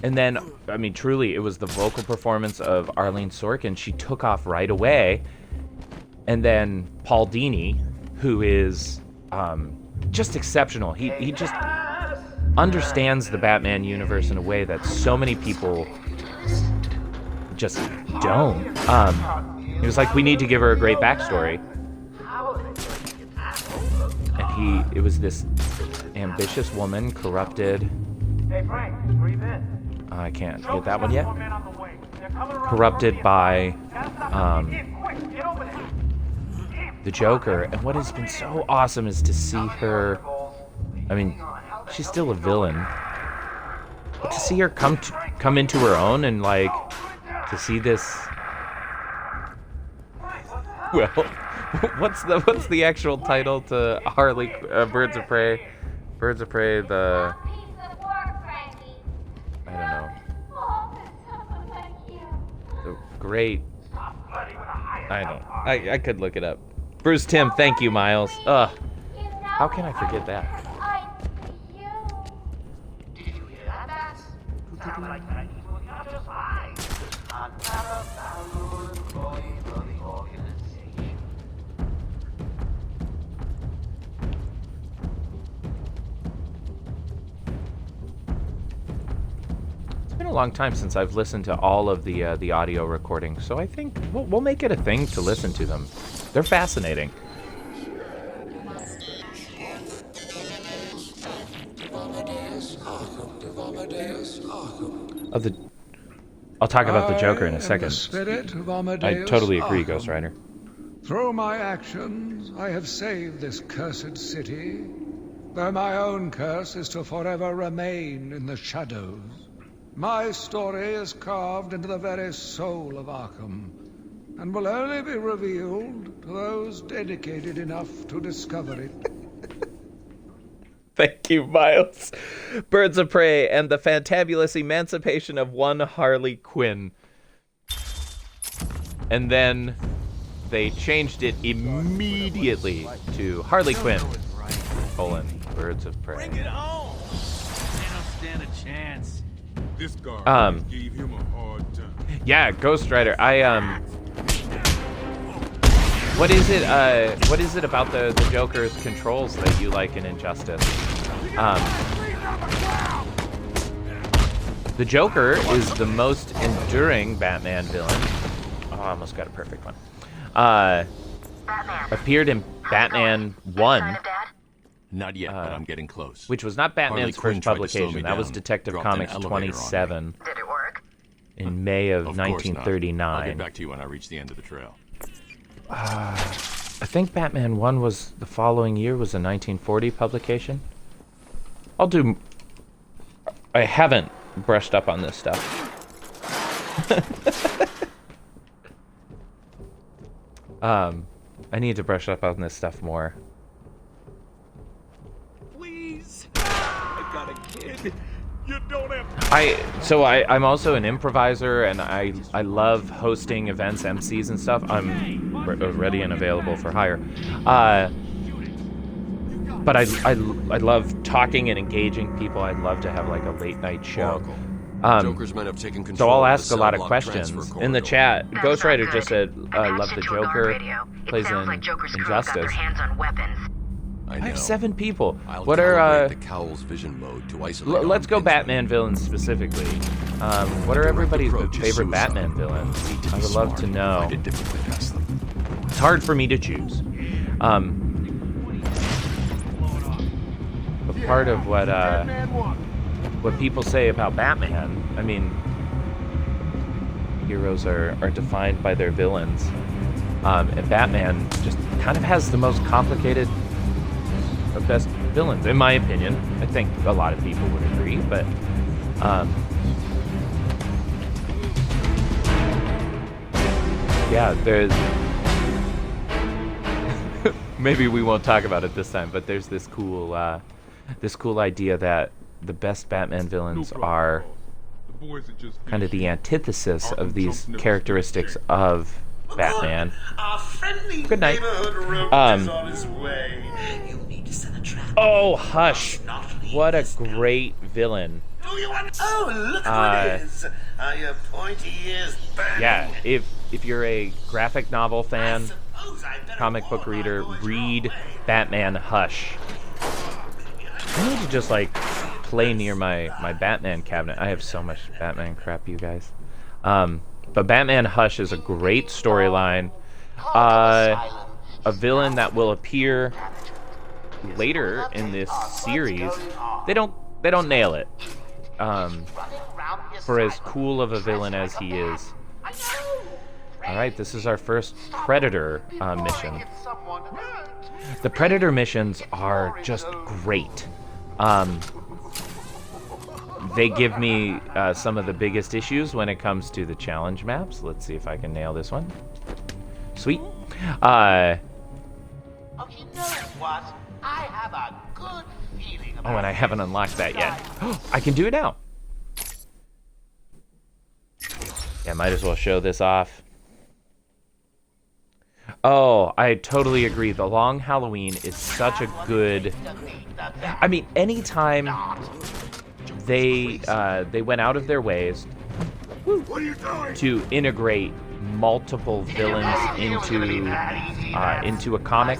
And then, I mean, truly, it was the vocal performance of Arlene Sorkin. She took off right away. And then Paul Dini, who is just exceptional. He just understands the Batman universe in a way that so many people just don't. It was like, we need to give her a great backstory. And it was this ambitious woman, corrupted. Hey, Frank, breathe in. I can't get that one yet. Corrupted by the Joker. And what has been so awesome is to see her. I mean, she's still a villain, but to see her come into her own and like to see this. Well, what's the actual title to Harley Birds of Prey? Birds of Prey. I don't know. The great. I could look it up. Bruce Timm. Thank you, Miles. Ugh. How can I forget that? It's been a long time since I've listened to all of the audio recordings, so I think we'll make it a thing to listen to them. They're fascinating. I'll talk about the Joker in a second. I totally agree, Ghost Rider. Through my actions, I have saved this cursed city, though my own curse is to forever remain in the shadows. My story is carved into the very soul of Arkham, and will only be revealed to those dedicated enough to discover it. Thank you, Miles. Birds of Prey and the Fantabulous Emancipation of One Harley Quinn. And then they changed it immediately to Harley Quinn, Birds of Prey. Bring it home. They don't stand a chance. This guard gave him a hard time. Yeah, Ghost Rider. What is it about the Joker's controls that you like in Injustice? The Joker is the most enduring Batman villain. Oh, I almost got a perfect one. Appeared in Batman 1. Not yet, but I'm getting close. Which was not Batman's first publication. That was Detective Comics 27. Did it work? In May of 1939. I'll get back to you when I reach the end of the trail. I think Batman 1 was the following year, was a 1940 publication. I haven't brushed up on this stuff. I need to brush up on this stuff more. Please, I got a kid. You don't have. I'm also an improviser, and I love hosting events, MCs, and stuff. I'm ready and available for hire. But I love talking and engaging people. I'd love to have like a late night show. So I'll ask a lot of questions in the chat. Ghost Rider just said, "Love the Joker." Plays in Injustice. I have 7 people. What are the Cowl's vision mode to isolate? Let's go Batman villains specifically. What are everybody's favorite Batman villains? I would love to know. It's hard for me to choose. But part of what people say about Batman, I mean, heroes are defined by their villains, and Batman just kind of has the most complicated, best villains, in my opinion. I think a lot of people would agree, but yeah, there's maybe we won't talk about it this time, but there's this cool idea that the best Batman villains are kind of the antithesis of these characteristics of Batman. Good night. Oh, Hush. What a great villain. Oh, look who it is. Your pointy ears burning. Yeah, if you're a graphic novel fan, comic book reader, read Batman Hush. I need to just, like, play near my Batman cabinet. I have so much Batman crap, you guys. But Batman Hush is a great storyline. A villain that will appear later in this series. They don't nail it. For as cool of a villain as he is. Alright, this is our first Predator mission. The Predator missions are just great. They give me some of the biggest issues when it comes to the challenge maps. Let's see if I can nail this one. Sweet. Oh, you know what? I have a good feeling about and I haven't unlocked that yet. I can do it now. Yeah, might as well show this off. Oh, I totally agree. The Long Halloween is such a good... I mean, anytime they went out of their ways to integrate multiple villains into a comic,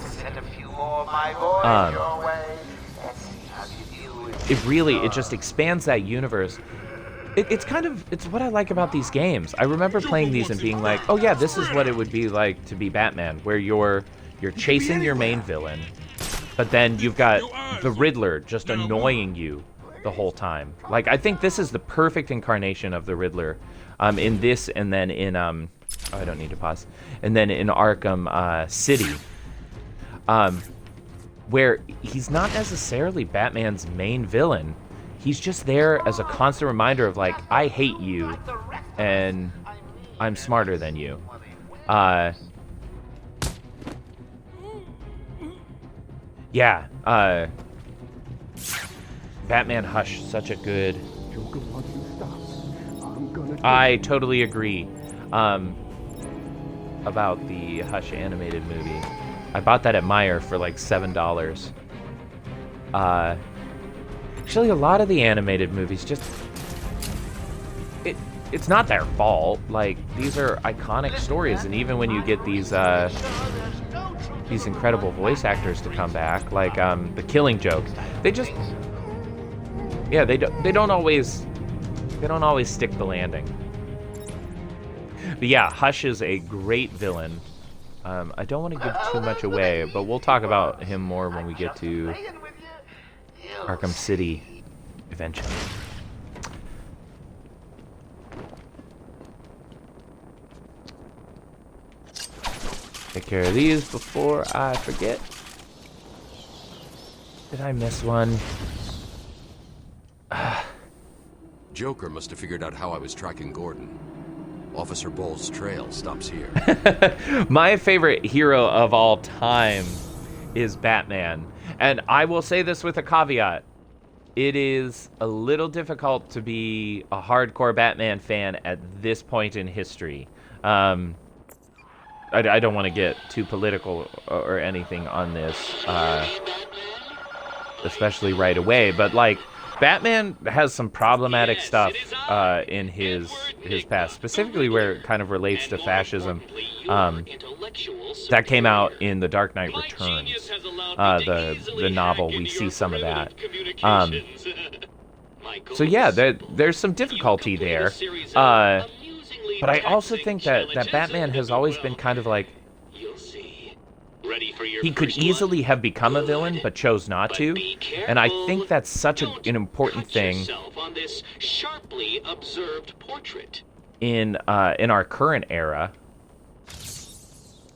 it just expands that universe. It's what I like about these games. I remember playing these and being like, oh yeah, this is what it would be like to be Batman, where you're chasing your main villain, but then you've got the Riddler just annoying you the whole time. Like, I think this is the perfect incarnation of the Riddler in this, and then in I don't need to pause, and then in Arkham City, where he's not necessarily Batman's main villain. He's just there as a constant reminder of, like, I hate you, and I'm smarter than you. Yeah, Batman Hush, such a good... I totally agree about the Hush animated movie. I bought that at Meijer for like $7. Actually, a lot of the animated movies just... It's not their fault. Like, these are iconic stories, and even when you get these incredible voice actors to come back, like The Killing Joke, they just... Yeah, they don't always stick the landing. But yeah, Hush is a great villain. I don't want to give too much away, but we'll talk about him more when we get to Arkham City eventually. Take care of these before I forget. Did I miss one? Joker must have figured out how I was tracking Gordon. Officer Bull's trail stops here. My favorite hero of all time is Batman. And I will say this with a caveat. It is a little difficult to be a hardcore Batman fan at this point in history. I don't want to get too political or anything on this, especially right away. But, like, Batman has some problematic stuff in his past, specifically where it kind of relates to fascism. That came out in The Dark Knight Returns, the novel. We see some of that. So yeah, there's some difficulty there. But I also think that Batman has always been kind of like... He could easily have become a villain, but chose not to. And I think that's such an important thing in our current era.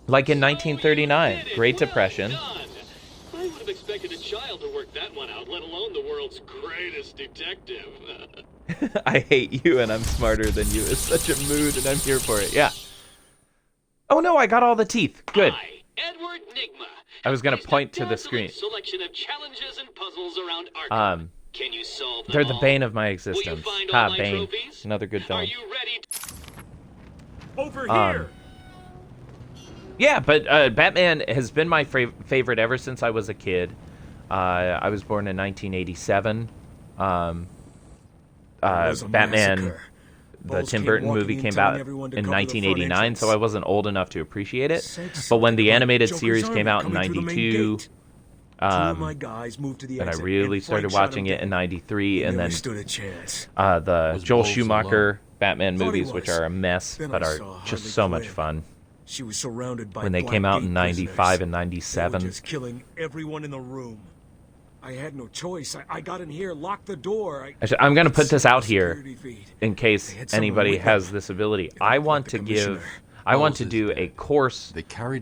Like in 1939, Great Depression. I would have expected a child to work that one out, let alone the world's greatest detective. I hate you and I'm smarter than you is such a mood, and I'm here for it. Yeah. Oh no, I got all the teeth. Good. Edward Nigma. I was going to point to the screen. Selection of challenges and puzzles around Arkham. Can you solve them They're the all? bane of my Will you existence. find all my Bane. trophies? Another good Are villain. you ready? Over here. Yeah, but Batman has been my favorite ever since I was a kid. I was born in 1987. Batman, the Tim Burton movie came out in 1989, so I wasn't old enough to appreciate it. But when the animated series came out in 92, and I really started watching it in 93, and then the Joel Schumacher Batman movies, which are a mess, but are just so much fun. She was surrounded by when they came out in 95 and 97. Just killing everyone in the room. I had no choice. I got in here, locked the door. I'm going to put this out here in case anybody has this ability. I want to do a course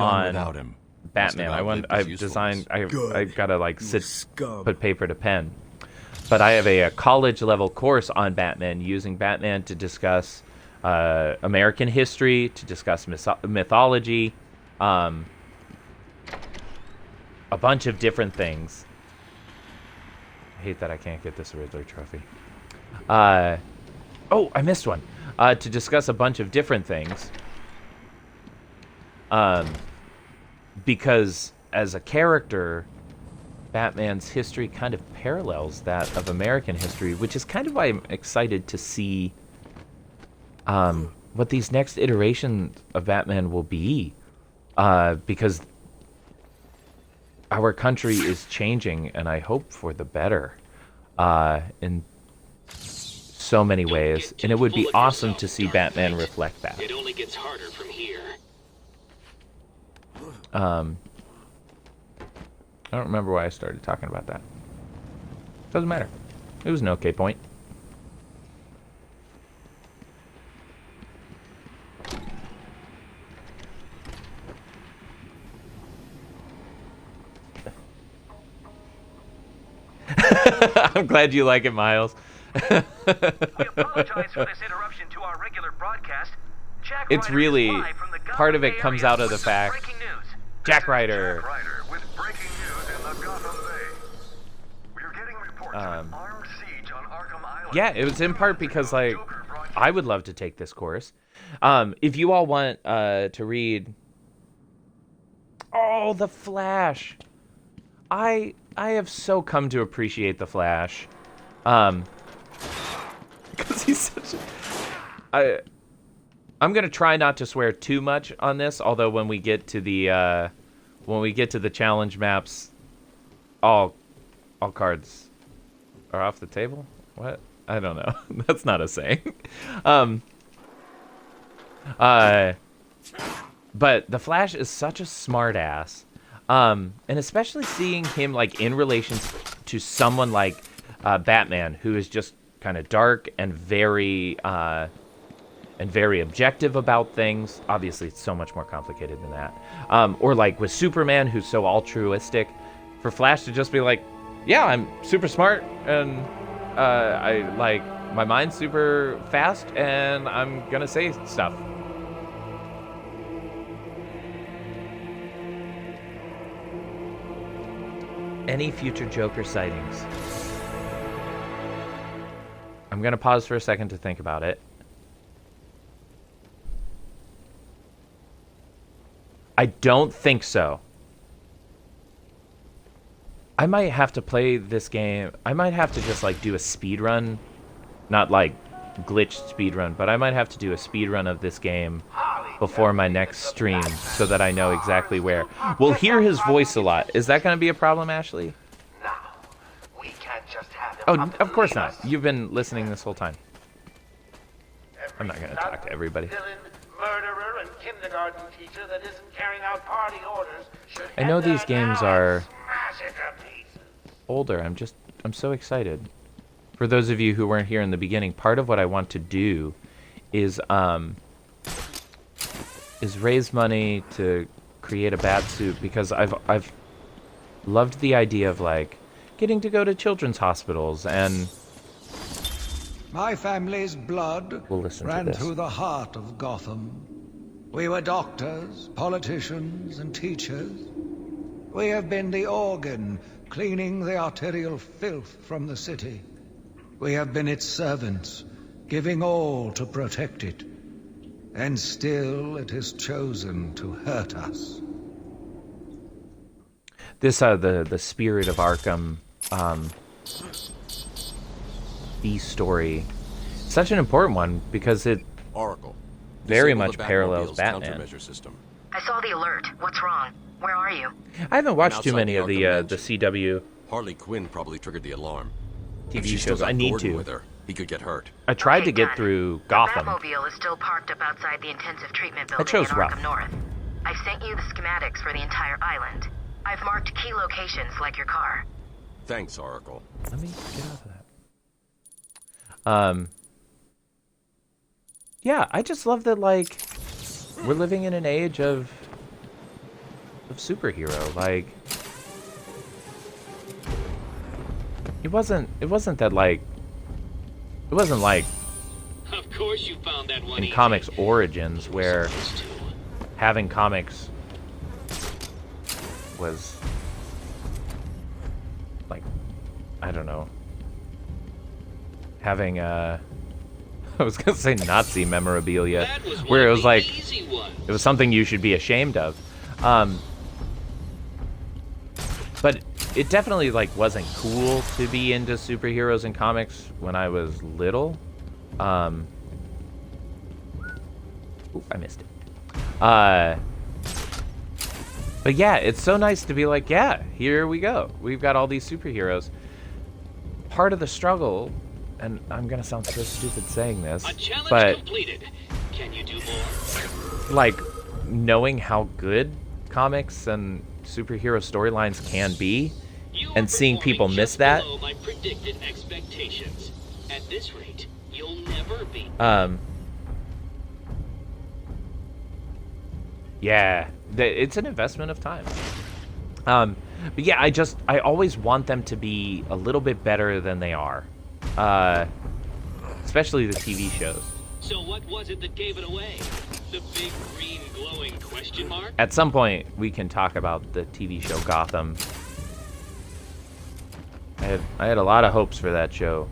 on Batman. I've got to like put paper to pen. But I have a college level course on Batman, using Batman to discuss American history, to discuss mythology, a bunch of different things. I hate that I can't get this Riddler trophy. Oh, I missed one. To discuss a bunch of different things. Because as a character, Batman's history kind of parallels that of American history, which is kind of why I'm excited to see what these next iterations of Batman will be. Because our country is changing, and I hope for the better in so many ways. And it would be awesome to see Batman reflect that. It only gets harder from here. I don't remember why I started talking about that. Doesn't matter. It was an okay point. I'm glad you like it, Miles. We apologize for this interruption to our regular broadcast. Jack It's Ryder really is live from the part of Gotham it comes area out of the with some fact breaking news. Jack Ryder. With breaking news in the Gotham Bay. We're getting reports of an armed siege on Arkham Island. Yeah, it was in part because like I would love to take this course. If you all want to read, the Flash. I have so come to appreciate the Flash, because he's such a. I'm gonna try not to swear too much on this. Although when we get to the challenge maps, all cards are off the table. What? I don't know. That's not a saying. But the Flash is such a smart ass. And especially seeing him like in relation to someone like Batman, who is just kind of dark and very objective about things. Obviously, it's so much more complicated than that. Or like with Superman, who's so altruistic. For Flash to just be like, yeah, I'm super smart and I like my mind's super fast and I'm gonna say stuff. Any future Joker sightings? I'm gonna pause for a second to think about it. I don't think so. I might have to play this game. I might have to just like do a speed run, not like glitched speed run, but I might have to do a speed run of this game before my next stream so that I know exactly where. We'll hear his voice a lot. Is that going to be a problem, Ashley? No, we can't just have him. Oh, of course not. You've been listening this whole time. I'm not going to talk to everybody. Villain, murderer, and kindergarten teacher that isn't carrying out party orders should I know these games are smash it to pieces. older. I'm so excited. For those of you who weren't here in the beginning, part of what I want to do is raise money to create a bat suit, because I've loved the idea of like getting to go to children's hospitals, and my family's blood ran through the heart of Gotham. We were doctors, politicians, and teachers. We have been the organ cleaning the arterial filth from the city. We have been its servants, giving all to protect it. And still it has chosen to hurt us. This, the Spirit of Arkham, the story, such an important one because it Oracle very disable much the parallels Batmobile's Batman. countermeasure system. I saw the alert. What's wrong? Where are you? I haven't watched too outside many the of the Arkham CW Harley Quinn probably triggered the alarm. TV If she still shows. got I need Gordon to. with her, he could get hurt. I tried to Okay, get done. through The Gotham. Batmobile is still parked up outside the intensive treatment That building show's in rough. Arkham North. I've sent you the schematics for the entire island. I've marked key locations like your car. Thanks, Oracle. Let me get off of that. Yeah, I just love that, like, we're living in an age of superhero. Like, it wasn't that, like, it wasn't like Of course you found that one in easy. comics Origins where having comics was like, I don't know, having I was gonna say Nazi memorabilia, where it was like it was something you should be ashamed of, but it definitely like wasn't cool to be into superheroes in comics when I was little. Ooh, I missed it. But yeah, it's so nice to be like, yeah, here we go. We've got all these superheroes. Part of the struggle, and I'm gonna sound so stupid saying this, but completed. Can you do more? like knowing how good comics and superhero storylines can be, and seeing people miss that. Below my predicted expectations. At this rate, you'll never be. Yeah, it's an investment of time. But yeah, I always want them to be a little bit better than they are. Especially the TV shows. So what was it that gave it away? The big green glowing question mark? At some point, we can talk about the TV show Gotham. I had a lot of hopes for that show.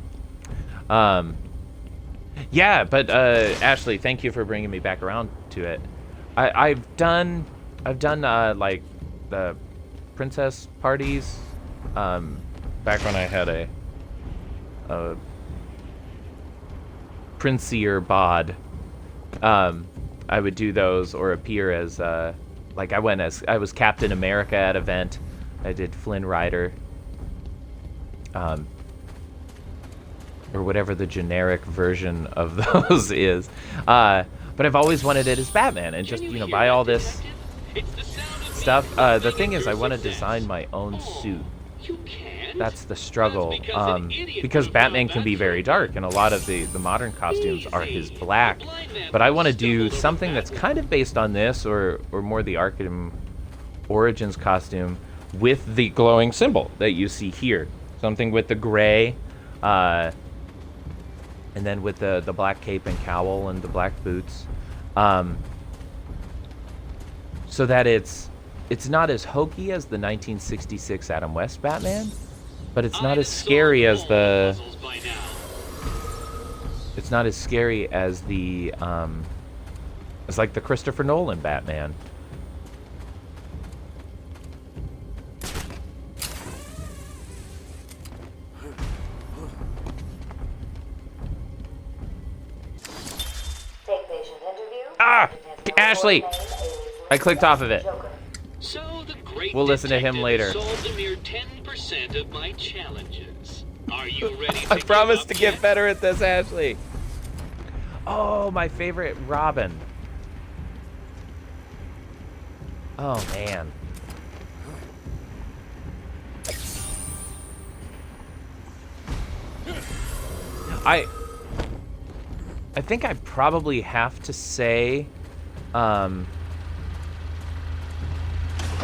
Yeah, but Ashley, thank you for bringing me back around to it. I've done like the princess parties back when I had a princier bod. I would do those or appear as like I was Captain America at an event. I did Flynn Rider. Or whatever the generic version of those is. But I've always wanted it as Batman and just, you know, buy all this stuff. The thing is, I want to design my own suit. That's the struggle. Because Batman can be very dark, and a lot of the modern costumes are his black. But I want to do something that's kind of based on this, or more the Arkham Origins costume, with the glowing symbol that you see here. Something with the gray, and then with the black cape and cowl and the black boots, so that it's not as hokey as the 1966 Adam West Batman, but it's not as scary as the it's like the Christopher Nolan Batman. Ah! Ashley! I clicked off of it. So the great We'll listen to him later. solved a mere 10% of my challenges. Are you ready to I promise to get better at this, Ashley. Oh, my favorite Robin. Oh, man. I think I probably have to say, I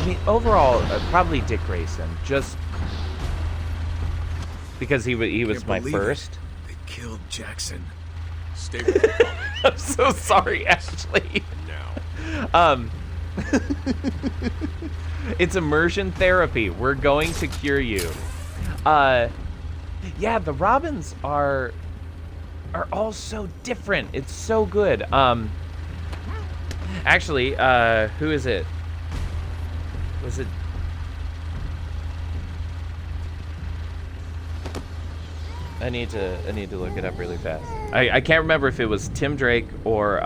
mean, overall, probably Dick Grayson, just because he was my first. They killed Jackson. Stay with me, Tommy. I'm so sorry, Ashley. Now. It's immersion therapy. We're going to cure you. Yeah, the Robins are all so different. It's so good. Actually, who is it? Was it? I need to look it up really fast. I can't remember if it was Tim Drake or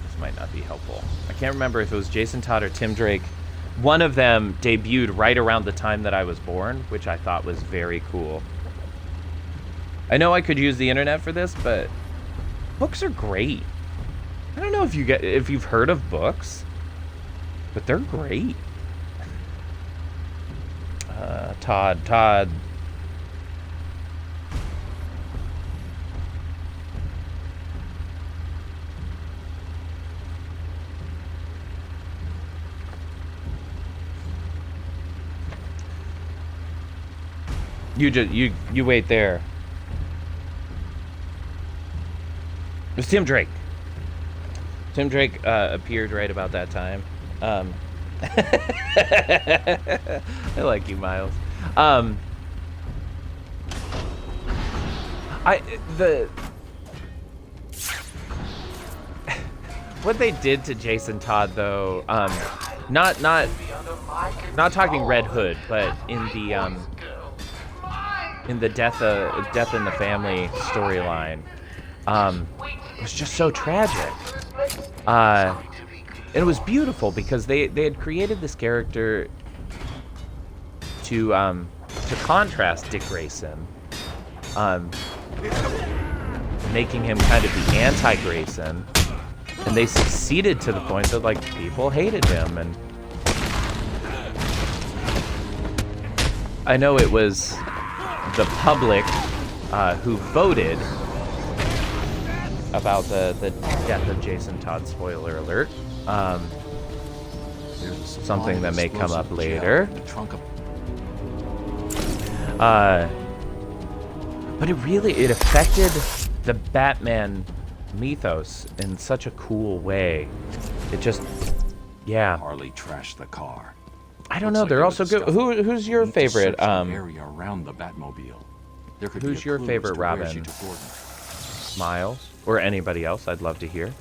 this might not be helpful. I can't remember if it was Jason Todd or Tim Drake. One of them debuted right around the time that I was born, which I thought was very cool. I know I could use the internet for this, but books are great. I don't know if you've heard of books, but they're great. Todd. You wait there. It was Tim Drake. Tim Drake appeared right about that time. I like you, Miles. What they did to Jason Todd, though, not talking Red Hood, but in the Death in the Family storyline, was just so tragic. And it was beautiful because they had created this character to contrast Dick Grayson, making him kind of the anti-Grayson, and they succeeded to the point that like people hated him. And I know it was the public who voted about the death of Jason Todd. Spoiler alert. Something that may come up later. But it affected the Batman mythos in such a cool way. It just, yeah. Harley trashed the car. I don't know. They're also good. Who's your favorite? Area around the Batmobile. Who's your favorite Robin? Miles or anybody else? I'd love to hear.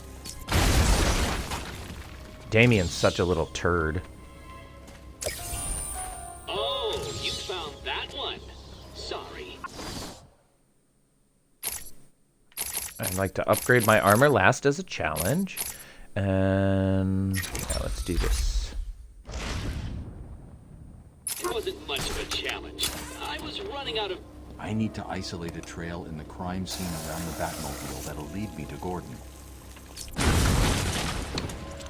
Damien's such a little turd. Oh, you found that one. Sorry. I'd like to upgrade my armor last as a challenge. And yeah, let's do this. It wasn't much of a challenge. I was running out of... I need to isolate a trail in the crime scene around the Batmobile that'll lead me to Gordon.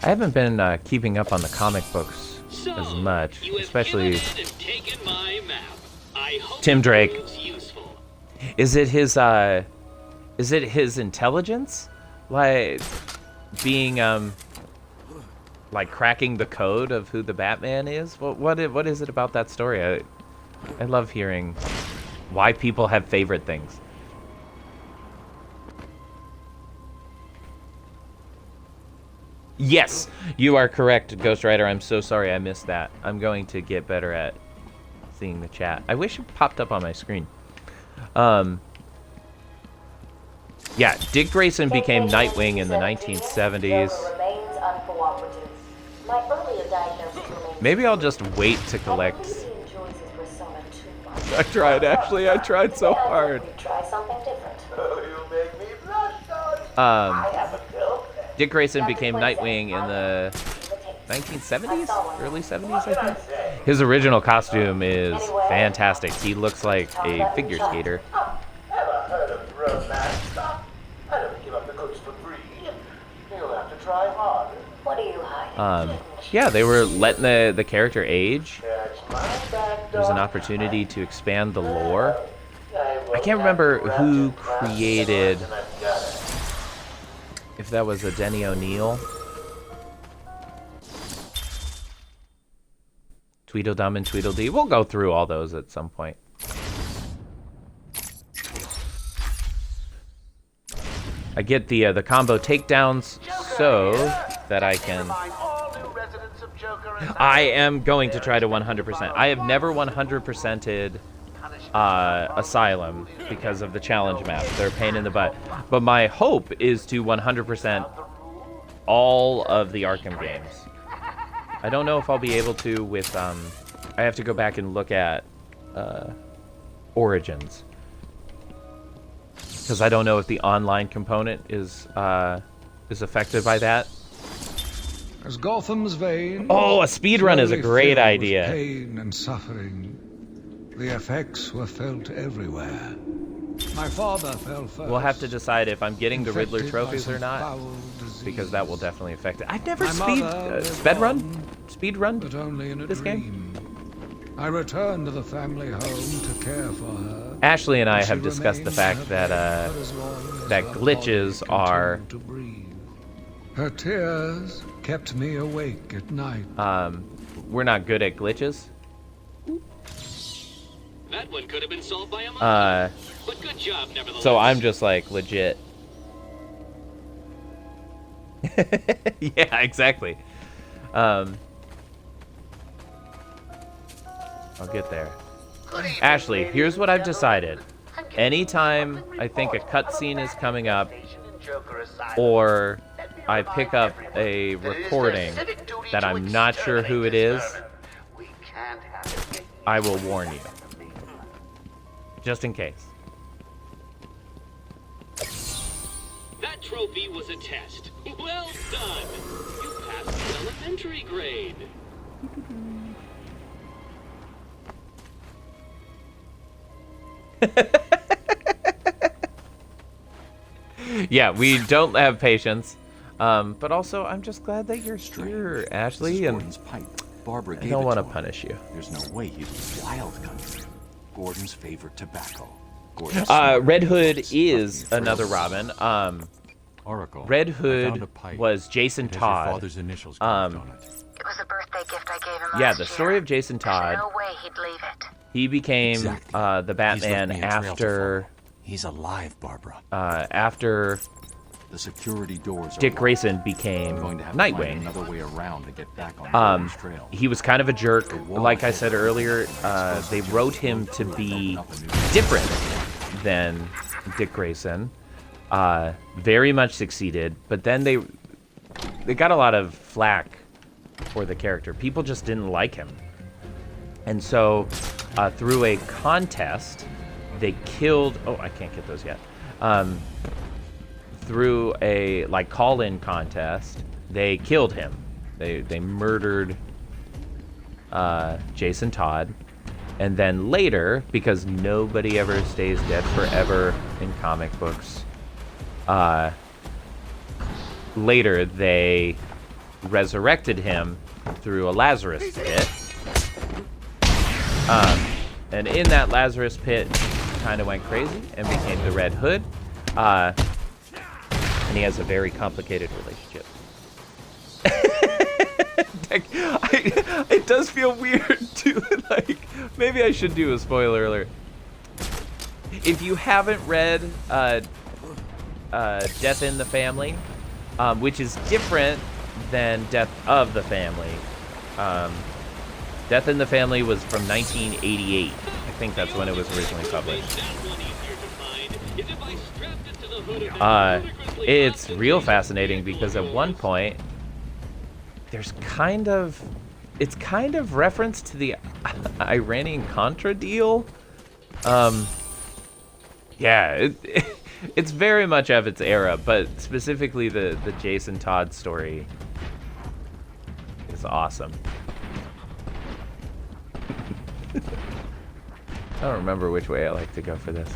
I haven't been keeping up on the comic books as much, especially Tim Drake. Is it his intelligence, like being like cracking the code of who the Batman is? What is it about that story? I love hearing why people have favorite things. Yes, you are correct, Ghost Rider. I'm so sorry I missed that. I'm going to get better at seeing the chat. I wish it popped up on my screen. Yeah, Dick Grayson became Nightwing in the 1970s. Maybe I'll just wait to collect. I tried, Ashley. I tried so hard. Dick Grayson became Nightwing in the 1970s? Early 70s, I think? His original costume is fantastic. He looks like a figure skater. Yeah, they were letting the character age. There's an opportunity to expand the lore. I can't remember who created... If that was a Denny O'Neil. Tweedledum and Tweedledee. We'll go through all those at some point. I get the combo takedowns so that I can I am going to try to 100%. I have never 100%ed Asylum because of the challenge maps. They're a pain in the butt. But my hope is to 100% all of the Arkham games. I don't know if I'll be able to with, I have to go back and look at Origins. Because I don't know if the online component is affected by that. As Gotham's veins, oh, a speedrun is a great idea. Pain and suffering. The effects were felt everywhere. My father fell first. We'll have to decide if I'm getting the Riddler trophies or not, because that will definitely affect it. I've never speedrun but only in a this dream. game. I returned to the family home to care for her. Ashley and I have discussed the fact that that glitches are. Her tears kept me awake at night. We're not good at glitches. That one could have been solved by a monster. But good job, nevertheless. So I'm just like legit. Yeah, exactly. I'll get there. Ashley, here's what I've decided. Anytime I think a cutscene is coming up, or I pick up a recording that I'm not sure who it is, I will warn you. Just in case. That trophy was a test. Well done. You passed the elementary grade. Yeah, we don't have patience. But also, I'm just glad that you're here, Ashley, and Barbara I don't want to punish you. There's no way he'd be wild country. Gordon's favorite tobacco. Red Hood is another Robin. Oracle. Red Hood was Jason Todd. Father's initials carved on it. It was a birthday gift I gave him Yeah, last the year. story of Jason Todd. There's no way he'd leave it. He became the Batman after. He's alive, Barbara. After the security doors. Dick Grayson became Nightwing. Another way around to get back on Gordon's trail. He was kind of a jerk. Like I said earlier, they wrote him to be different than Dick Grayson. Very much succeeded, but then they got a lot of flack for the character. People just didn't like him. And so through a contest, they killed... Oh, I can't get those yet. Through a call-in contest, they killed him. They murdered Jason Todd. And then later, because nobody ever stays dead forever in comic books, later they resurrected him through a Lazarus pit. And in that Lazarus pit, kind of went crazy and became the Red Hood. And he has a very complicated relationship. It does feel weird to, maybe I should do a spoiler alert. If you haven't read Death in the Family, which is different than Death of the Family. Death in the Family was from 1988. I think that's when it was originally published. It's real fascinating because at one point there's it's kind of reference to the Iranian-Contra deal. Yeah, it's very much of its era, but specifically the Jason Todd story is awesome. I don't remember which way I like to go for this.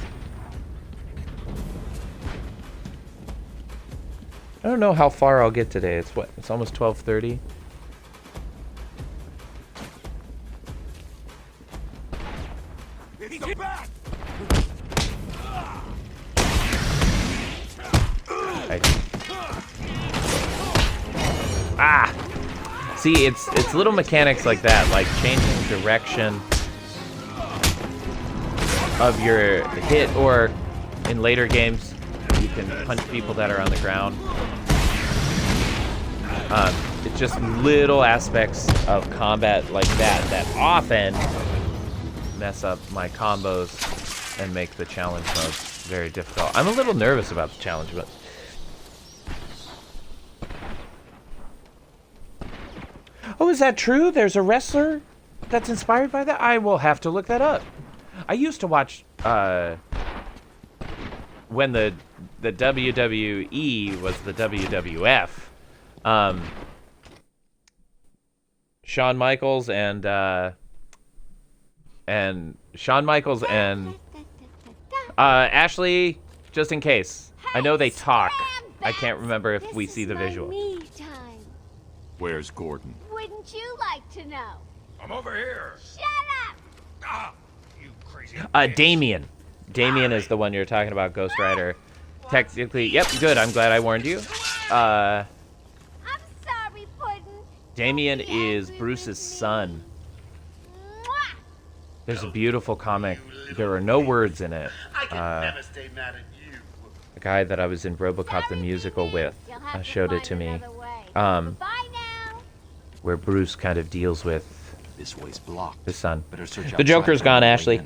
I don't know how far I'll get today. It's what? It's almost 12:30. See, it's little mechanics like that, like changing direction of your hit, or in later games, you can punch people that are on the ground. It's just little aspects of combat like that often mess up my combos and make the challenge modes very difficult. I'm a little nervous about the challenge mode. Oh, is that true? There's a wrestler that's inspired by that? I will have to look that up. I used to watch when the WWE was the WWF. Shawn Michaels and Ashley, just in case. I know they talk. I can't remember if we see the visual. Where's Gordon? Wouldn't you like to know? I'm over here. Shut up! Ah, you crazy. Damien. Damien is the one you're talking about, Ghost Rider. Technically, yep, good. I'm glad I warned you. I'm sorry, Puddin'. Damien is Bruce's son. There's a beautiful comic. There are no words in it. I can never stay mad at you. The guy that I was in RoboCop the musical with showed it to me. Where Bruce kind of deals with this way's blocked. His son. The The Joker's gone, Ashley.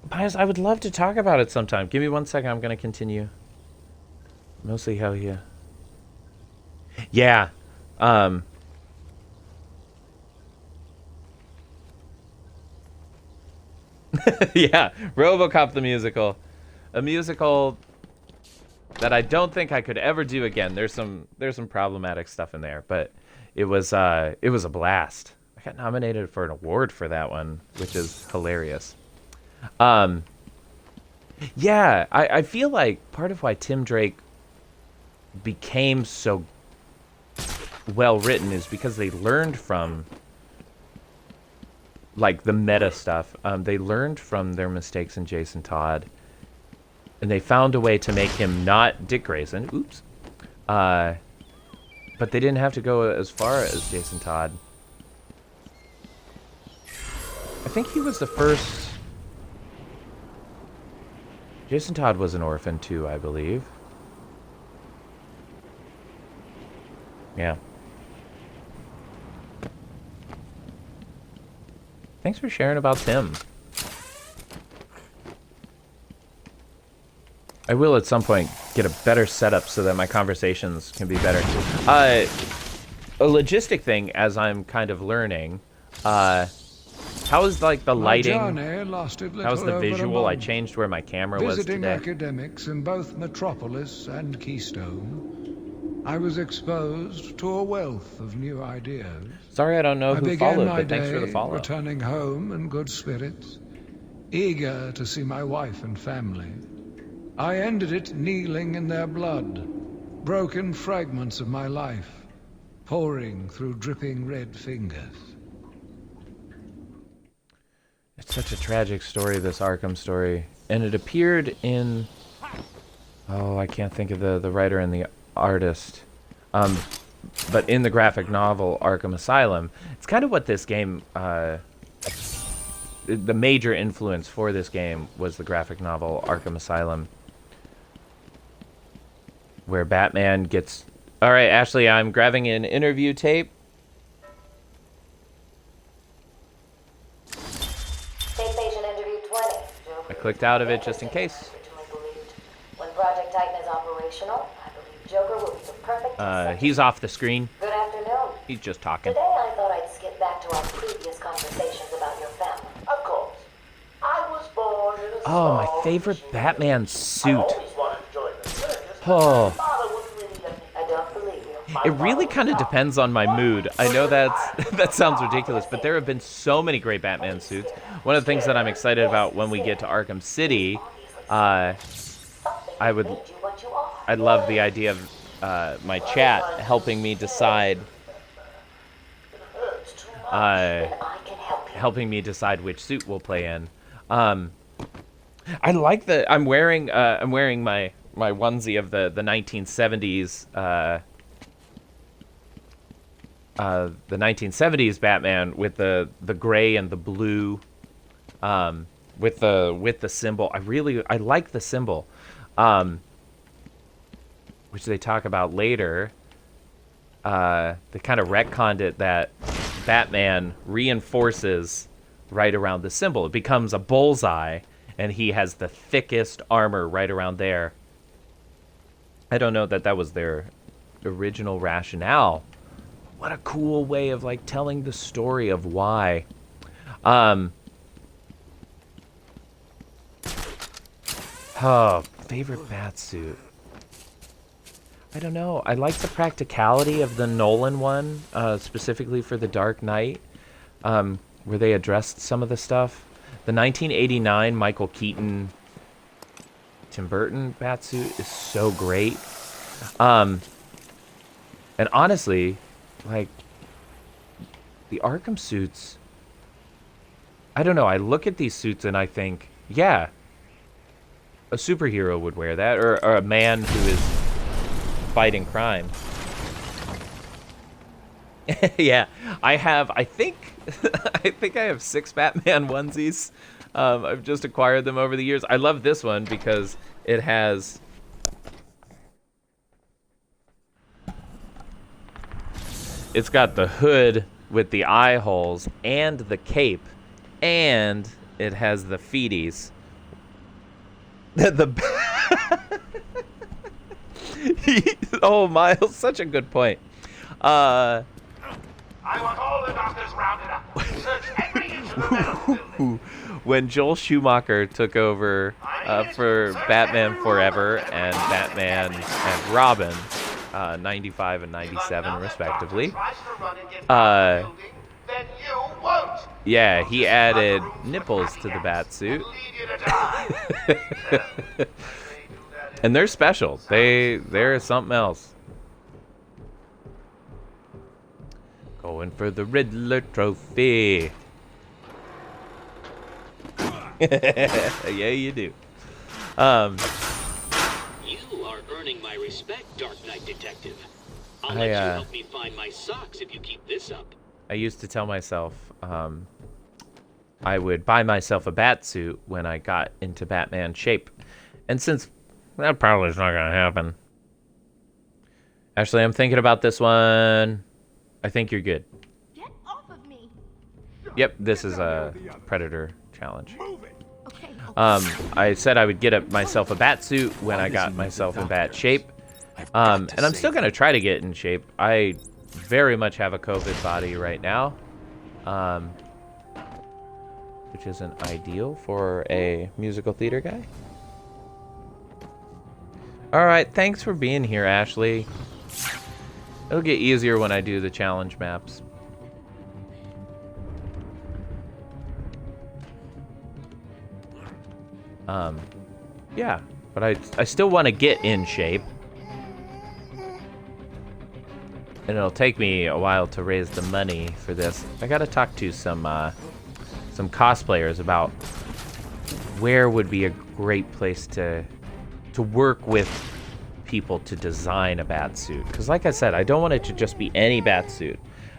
Pius, I would love to talk about it sometime. Give me 1 second. I'm going to continue. Mostly how he... Yeah. Yeah, RoboCop the musical. A musical that I don't think I could ever do again. There's some problematic stuff in there, but it was a blast. I got nominated for an award for that one, which is hilarious. Yeah, I feel like part of why Tim Drake became so well written is because they learned from like the meta stuff. They learned from their mistakes in Jason Todd, and they found a way to make him not Dick Grayson. Oops. But they didn't have to go as far as Jason Todd. I think he was the first. Jason Todd was an orphan too, I believe. Yeah. Thanks for sharing about Tim. I will at some point get a better setup so that my conversations can be better. A logistic thing, as I'm kind of learning. How is like the lighting? How's the visual? I changed where my camera was today. Visiting academics in both Metropolis and Keystone, I was exposed to a wealth of new ideas. Sorry, I don't know who followed, but thanks for the follow. Returning home in good spirits, eager to see my wife and family. I ended it kneeling in their blood, broken fragments of my life, pouring through dripping red fingers. It's such a tragic story, this Arkham story. And it appeared in... Oh, I can't think of the writer and the artist. But in the graphic novel, Arkham Asylum, it's kind of what this game... the major influence for this game was the graphic novel, Arkham Asylum. Where Batman gets... Alright, Ashley, I'm grabbing an interview tape. I clicked out of it just in case. When Project Titan is operational, I believe Joker will be the perfect he's off the screen. Good afternoon. He's just talking. Today I thought I'd skip back to our previous conversations about your family. Of course. I was born in a Oh, my favorite Batman suit. Oh. I don't believe you. It really kind of depends on my mood. I know that sounds ridiculous, but there have been so many great Batman suits. One of the things that I'm excited about when we get to Arkham City, I'd love the idea of my chat helping me decide which suit we'll play in. I like the I'm wearing my onesie of the 1970s the 1970s Batman with the gray and the blue with the symbol. I like the symbol. which they talk about later, they kind of retconned it that Batman reinforces right around the symbol. It becomes a bullseye, and he has the thickest armor right around there. I don't know that was their original rationale. What a cool way of like telling the story of why. Favorite Batsuit. I don't know. I like the practicality of the Nolan one, specifically for The Dark Knight, where they addressed some of the stuff. The 1989 Michael Keaton, Tim Burton Batsuit is so great. And honestly, like, the Arkham suits, I don't know. I look at these suits and I think, yeah, a superhero would wear that, or a man who is fighting crime. Yeah, I think I have 6 Batman onesies. I've just acquired them over the years. I love this one because it has it's got the hood with the eye holes and the cape, and it has the feeties. Oh, Miles, such a good point. I want all the doctors rounded up. Search every inch of the metal building. When Joel Schumacher took over for Batman Forever and Batman and Robin, 95 and 97 respectively, yeah, he added nipples to the Batsuit. And they're special. They're something else. Going for the Riddler trophy. Yeah, you do. You are earning my respect, Dark Knight Detective. I'll let you help me find my socks if you keep this up. I used to tell myself I would buy myself a Batsuit when I got into Batman shape. And since that probably is not going to happen. Actually, I'm thinking about this one. I think you're good. Get off of me. Yep, this is a Predator challenge. I said I would get myself a Batsuit when I got myself in Bat shape. And I'm still going to try to get in shape. I very much have a COVID body right now. Which isn't ideal for a musical theater guy. Alright, thanks for being here, Ashley. It'll get easier when I do the challenge maps. Yeah, but I still want to get in shape. And it'll take me a while to raise the money for this. I gotta talk to some cosplayers about where would be a great place to work with people to design a Batsuit. Because like I said, I don't want it to just be any Batsuit.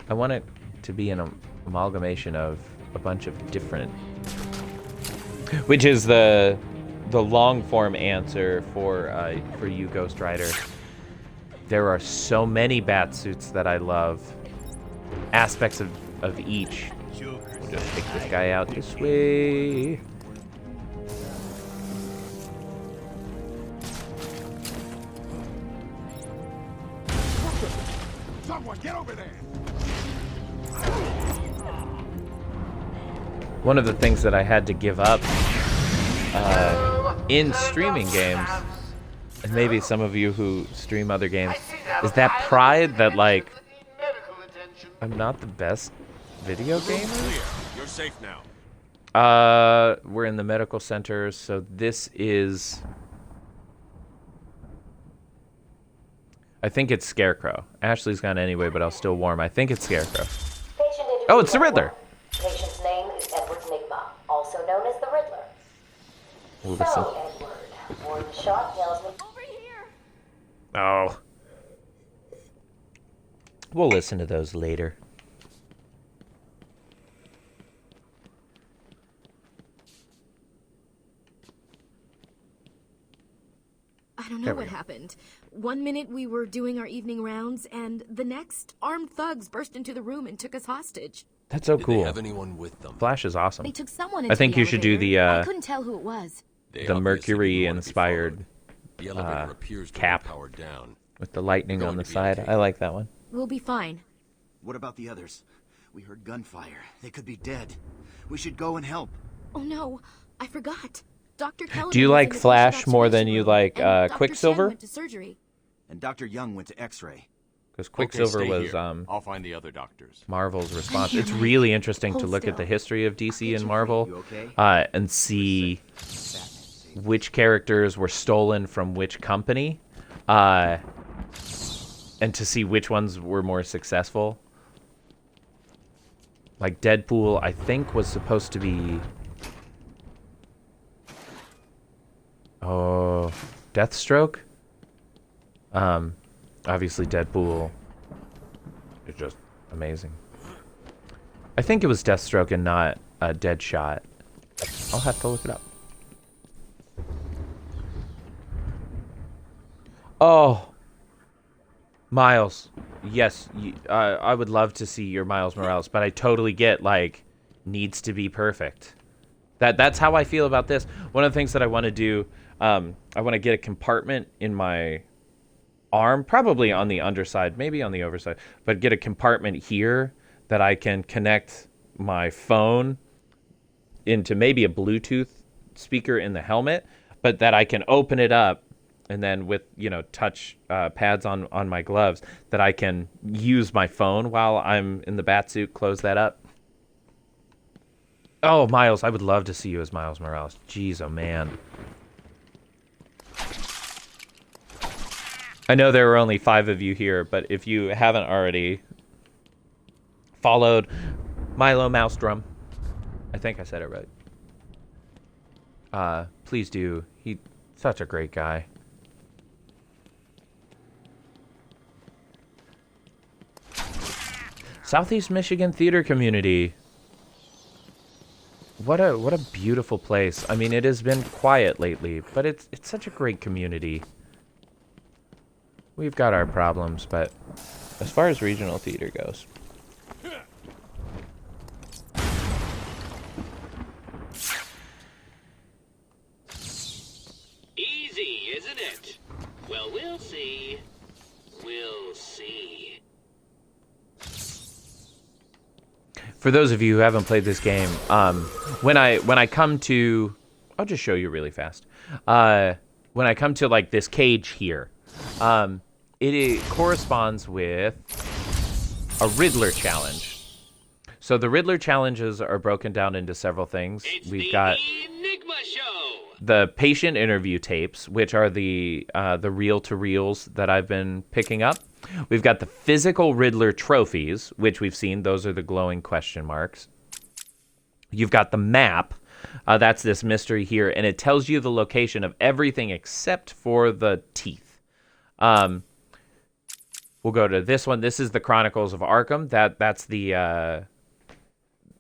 I want it to be an amalgamation of a bunch of different... Which is the long form answer for you, Ghost Rider. There are so many Batsuits that I love. Aspects of each. We'll just take this guy out this way. Someone get over there. One of the things that I had to give up in streaming games, and maybe some of you who stream other games, is that pride that, like, I'm not the best video gamer? You're safe now. We're in the medical center, so this is... I think it's Scarecrow. Ashley's gone anyway, but I'll still warm. I think it's Scarecrow. Oh, it's the Riddler. Patient's name is Edward Nigma, also known as the Riddler. We'll So, listen. Edward, Warden Shaw tells me... Over here. Oh. We'll listen to those later. I don't know what happened. One minute we were doing our evening rounds, and the next, armed thugs burst into the room and took us hostage. That's so cool. Did they have anyone with them? Flash is awesome. They took someone into I think the you should do the I couldn't tell who it was. the Mercury-inspired The elevator appears to cap be powered down. with the lightning Going on the to be side. okay. I like that one. We'll be fine. What about the others? We heard gunfire. They could be dead. We should go and help. Oh no, I forgot. Dr. Kellerman Do you was like in the Flash patient more than observation you room, like and Dr. Chen Quicksilver? went to surgery. And Dr. Young went to X-ray. Because Okay, Quicksilver stay was here. I'll find the other doctors. Marvel's response. here, It's Mike. really interesting to Hold look at still. the history of DC and You Marvel okay? and see which characters were stolen from which company, and to see which ones were more successful. Like Deadpool, I think, was supposed to be... Oh, Deathstroke? Obviously Deadpool is just amazing. I think it was Deathstroke and not Deadshot. I'll have to look it up. Oh, Miles. Yes, I would love to see your Miles Morales, but I totally get, like, needs to be perfect. That's how I feel about this. One of the things that I want to do, I want to get a compartment in my arm, probably on the underside, maybe on the overside, but get a compartment here that I can connect my phone into maybe a Bluetooth speaker in the helmet, but that I can open it up and then with, you know, touch pads on my gloves, that I can use my phone while I'm in the Batsuit, close that up. Oh, Miles, I would love to see you as Miles Morales. Jeez, oh man. I know there are only 5 of you here, but if you haven't already followed Milo Maelstrom, I think I said it right. Please do. He's such a great guy. Southeast Michigan theater community. What a beautiful place. I mean, it has been quiet lately, but it's such a great community. We've got our problems, but as far as regional theater goes. Easy, isn't it? Well, we'll see. We'll see. For those of you who haven't played this game, when I come to, I'll just show you really fast. When I come to like this cage here, it corresponds with a Riddler challenge. So the Riddler challenges are broken down into several things. We've got Enigma Show. the patient interview tapes, which are the reel-to-reels that I've been picking up. We've got the physical Riddler trophies, which we've seen. Those are the glowing question marks. You've got the map. That's this mystery here, and it tells you the location of everything except for the teeth. We'll go to this one. This is the Chronicles of Arkham. That's the...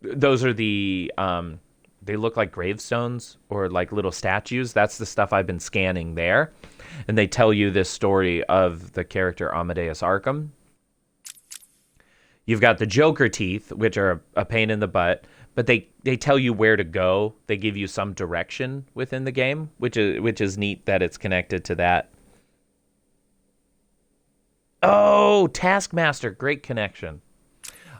those are the... they look like gravestones or like little statues. That's the stuff I've been scanning there. And they tell you this story of the character Amadeus Arkham. You've got the Joker teeth, which are a pain in the butt, but they tell you where to go. They give you some direction within the game, which is neat that it's connected to that. Oh, Taskmaster, great connection.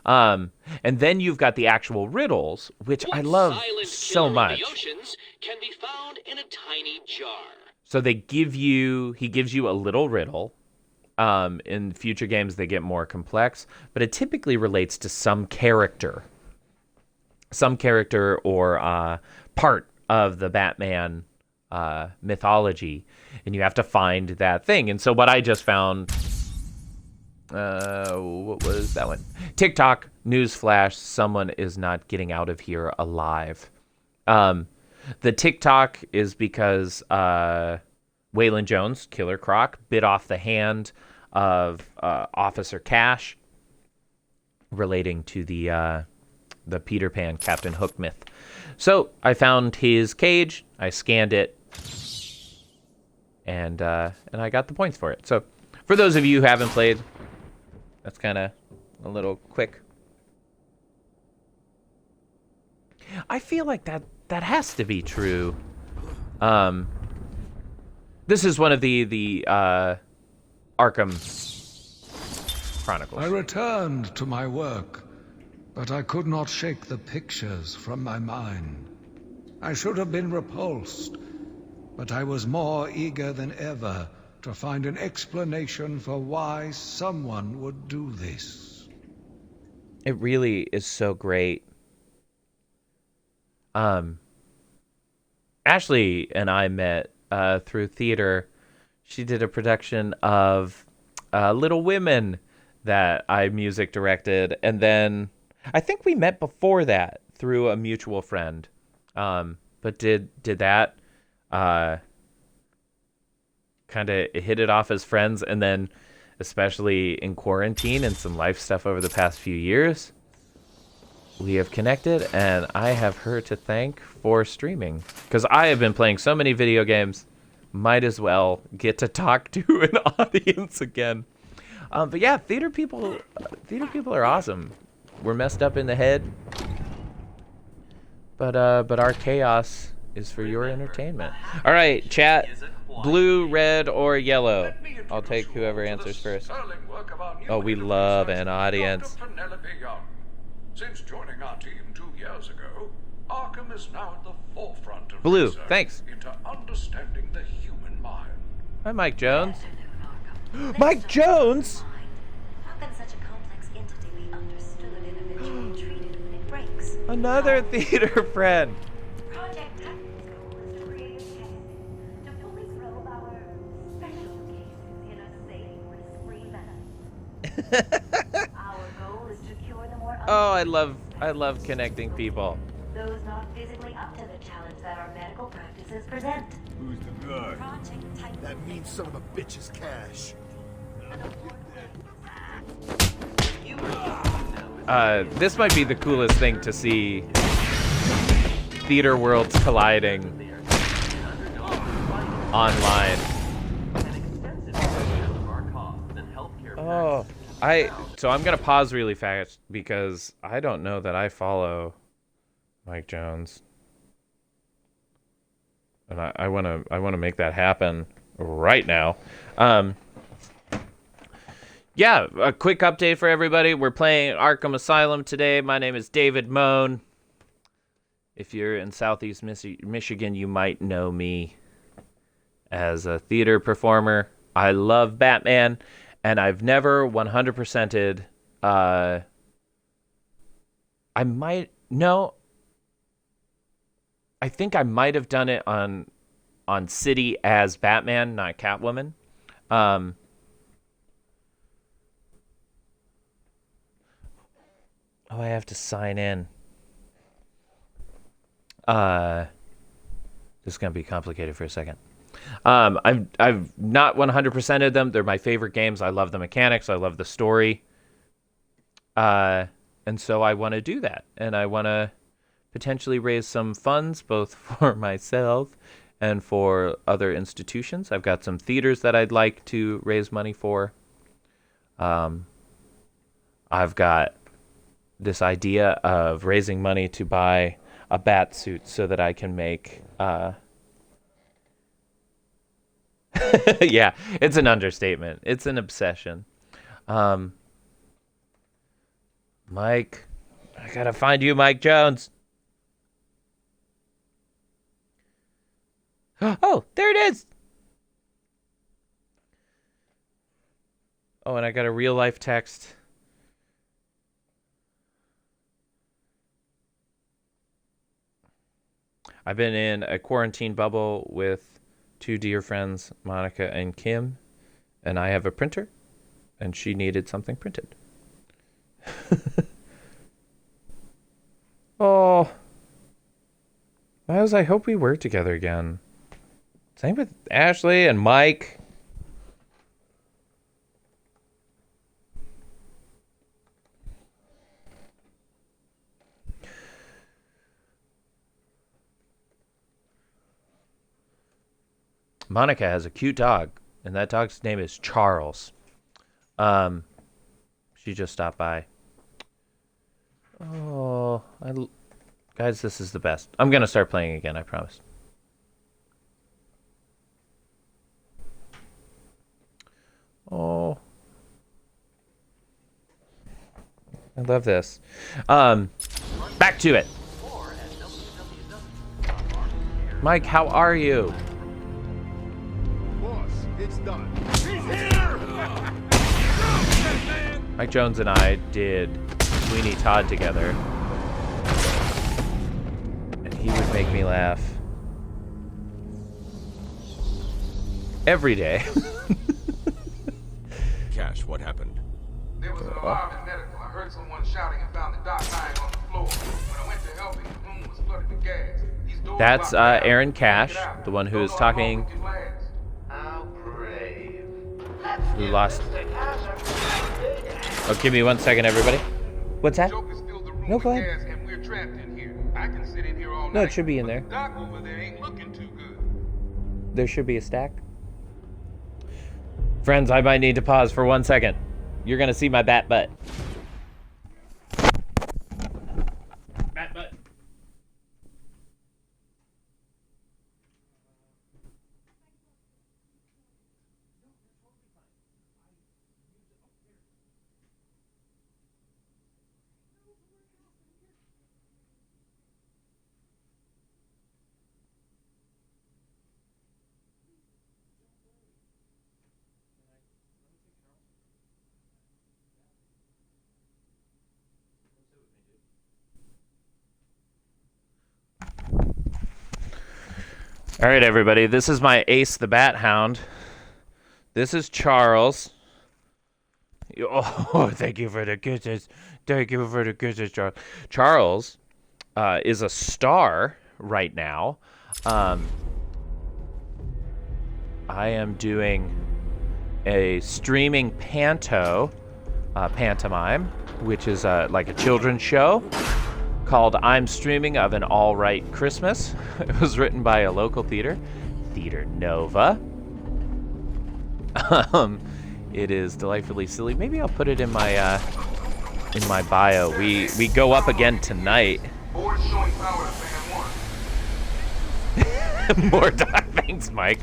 And then you've got the actual riddles, which I love so much. The oceans can be found in a tiny jar. So he gives you a little riddle. In future games, they get more complex, but it typically relates to some character or part of the Batman mythology, and you have to find that thing. And so what I just found, what was that one? TikTok, newsflash, someone is not getting out of here alive. The TikTok is because Waylon Jones, Killer Croc, bit off the hand of Officer Cash, relating to the Peter Pan Captain Hook myth. So I found his cage, I scanned it, and I got the points for it. So for those of you who haven't played, that's kind of a little quick. I feel like that has to be true. This is one of the Arkham Chronicles. I returned to my work, but I could not shake the pictures from my mind. I should have been repulsed, but I was more eager than ever to find an explanation for why someone would do this. It really is so great. Ashley and I met through theater. She did a production of Little Women that I music directed, and then I think we met before that through a mutual friend. But did that kind of hit it off as friends, and then especially in quarantine and some life stuff over the past few years, we have connected, and I have her to thank for streaming, because I have been playing so many video games, might as well get to talk to an audience again. But yeah, theater people are awesome. We're messed up in the head, but our chaos is for your entertainment. All right, chat, blue, red, or yellow? I'll take whoever answers first. Oh, we love an audience. Since joining our team 2 years ago, Arkham is now at the forefront of Blue, research thanks. into understanding the human mind. Hi, Mike Jones. Mike Jones? How can such a complex entity be understood and eventually treated when it breaks? Another theater friend. Project Titan's goal is to create a test to fully throw our special cases in a safe, risk-free manner. Our goal is to cure the more Oh, I love connecting people. those not physically up to the challenge that our medical practices present. Who's the guy? Project Titan. That means some of the bitches' cash. This might be the coolest thing to see theater worlds colliding online. Oh, so I'm gonna pause really fast because I don't know that I follow Mike Jones, and I wanna make that happen right now. Yeah, a quick update for everybody. We're playing Arkham Asylum today. My name is DavidMMoan. If you're in Southeast Michigan, you might know me as a theater performer. I love Batman, and I've never 100%ed. I think I might have done it on City as Batman, not Catwoman. Oh, I have to sign in. This is gonna be complicated for a second. I've not 100%ed them. They're my favorite games. I love the mechanics. I love the story. And so I want to do that, and I want to potentially raise some funds both for myself and for other institutions. I've got some theaters that I'd like to raise money for. I've got this idea of raising money to buy a bat suit so that I can make yeah, it's an understatement. It's an obsession. Mike, I gotta find you, Mike Jones. Oh, there it is. Oh, and I got a real life text. I've been in a quarantine bubble with 2 dear friends, Monica and Kim, and I have a printer, and she needed something printed. Oh, Miles, I hope we work together again. Same with Ashley and Mike. Monica has a cute dog, and that dog's name is Charles. She just stopped by. Oh, guys, this is the best. I'm gonna start playing again, I promise. Oh, I love this. Back to it. Mike, how are you? Boss, it's done. He's here! Mike Jones and I did Sweeney Todd together. And he would make me laugh. Every day. Cash, what happened? There was an alarm in medical. I heard someone shouting and found the doc lying on the floor. When I went to help him, the room was flooded with gas. That's Aaron Cash, the one who is talking. Who lost? Oh, give me 1 second, everybody. What's that? No, go ahead. No, it should be in there. There should be a stack. Friends, I might need to pause for 1 second. You're gonna see my bat butt. Bat butt. All right, everybody. This is my Ace the Bat Hound. This is Charles. Oh, thank you for the kisses. Thank you for the kisses, Charles. Charles is a star right now. I am doing a streaming pantomime, which is like a children's show called I'm Streaming of an All Right Christmas. It was written by a local theater, Theater Nova. It is delightfully silly. Maybe I'll put it in my bio. We go up again tonight. Board showing power to fan 1. More dog. Thanks, Mike.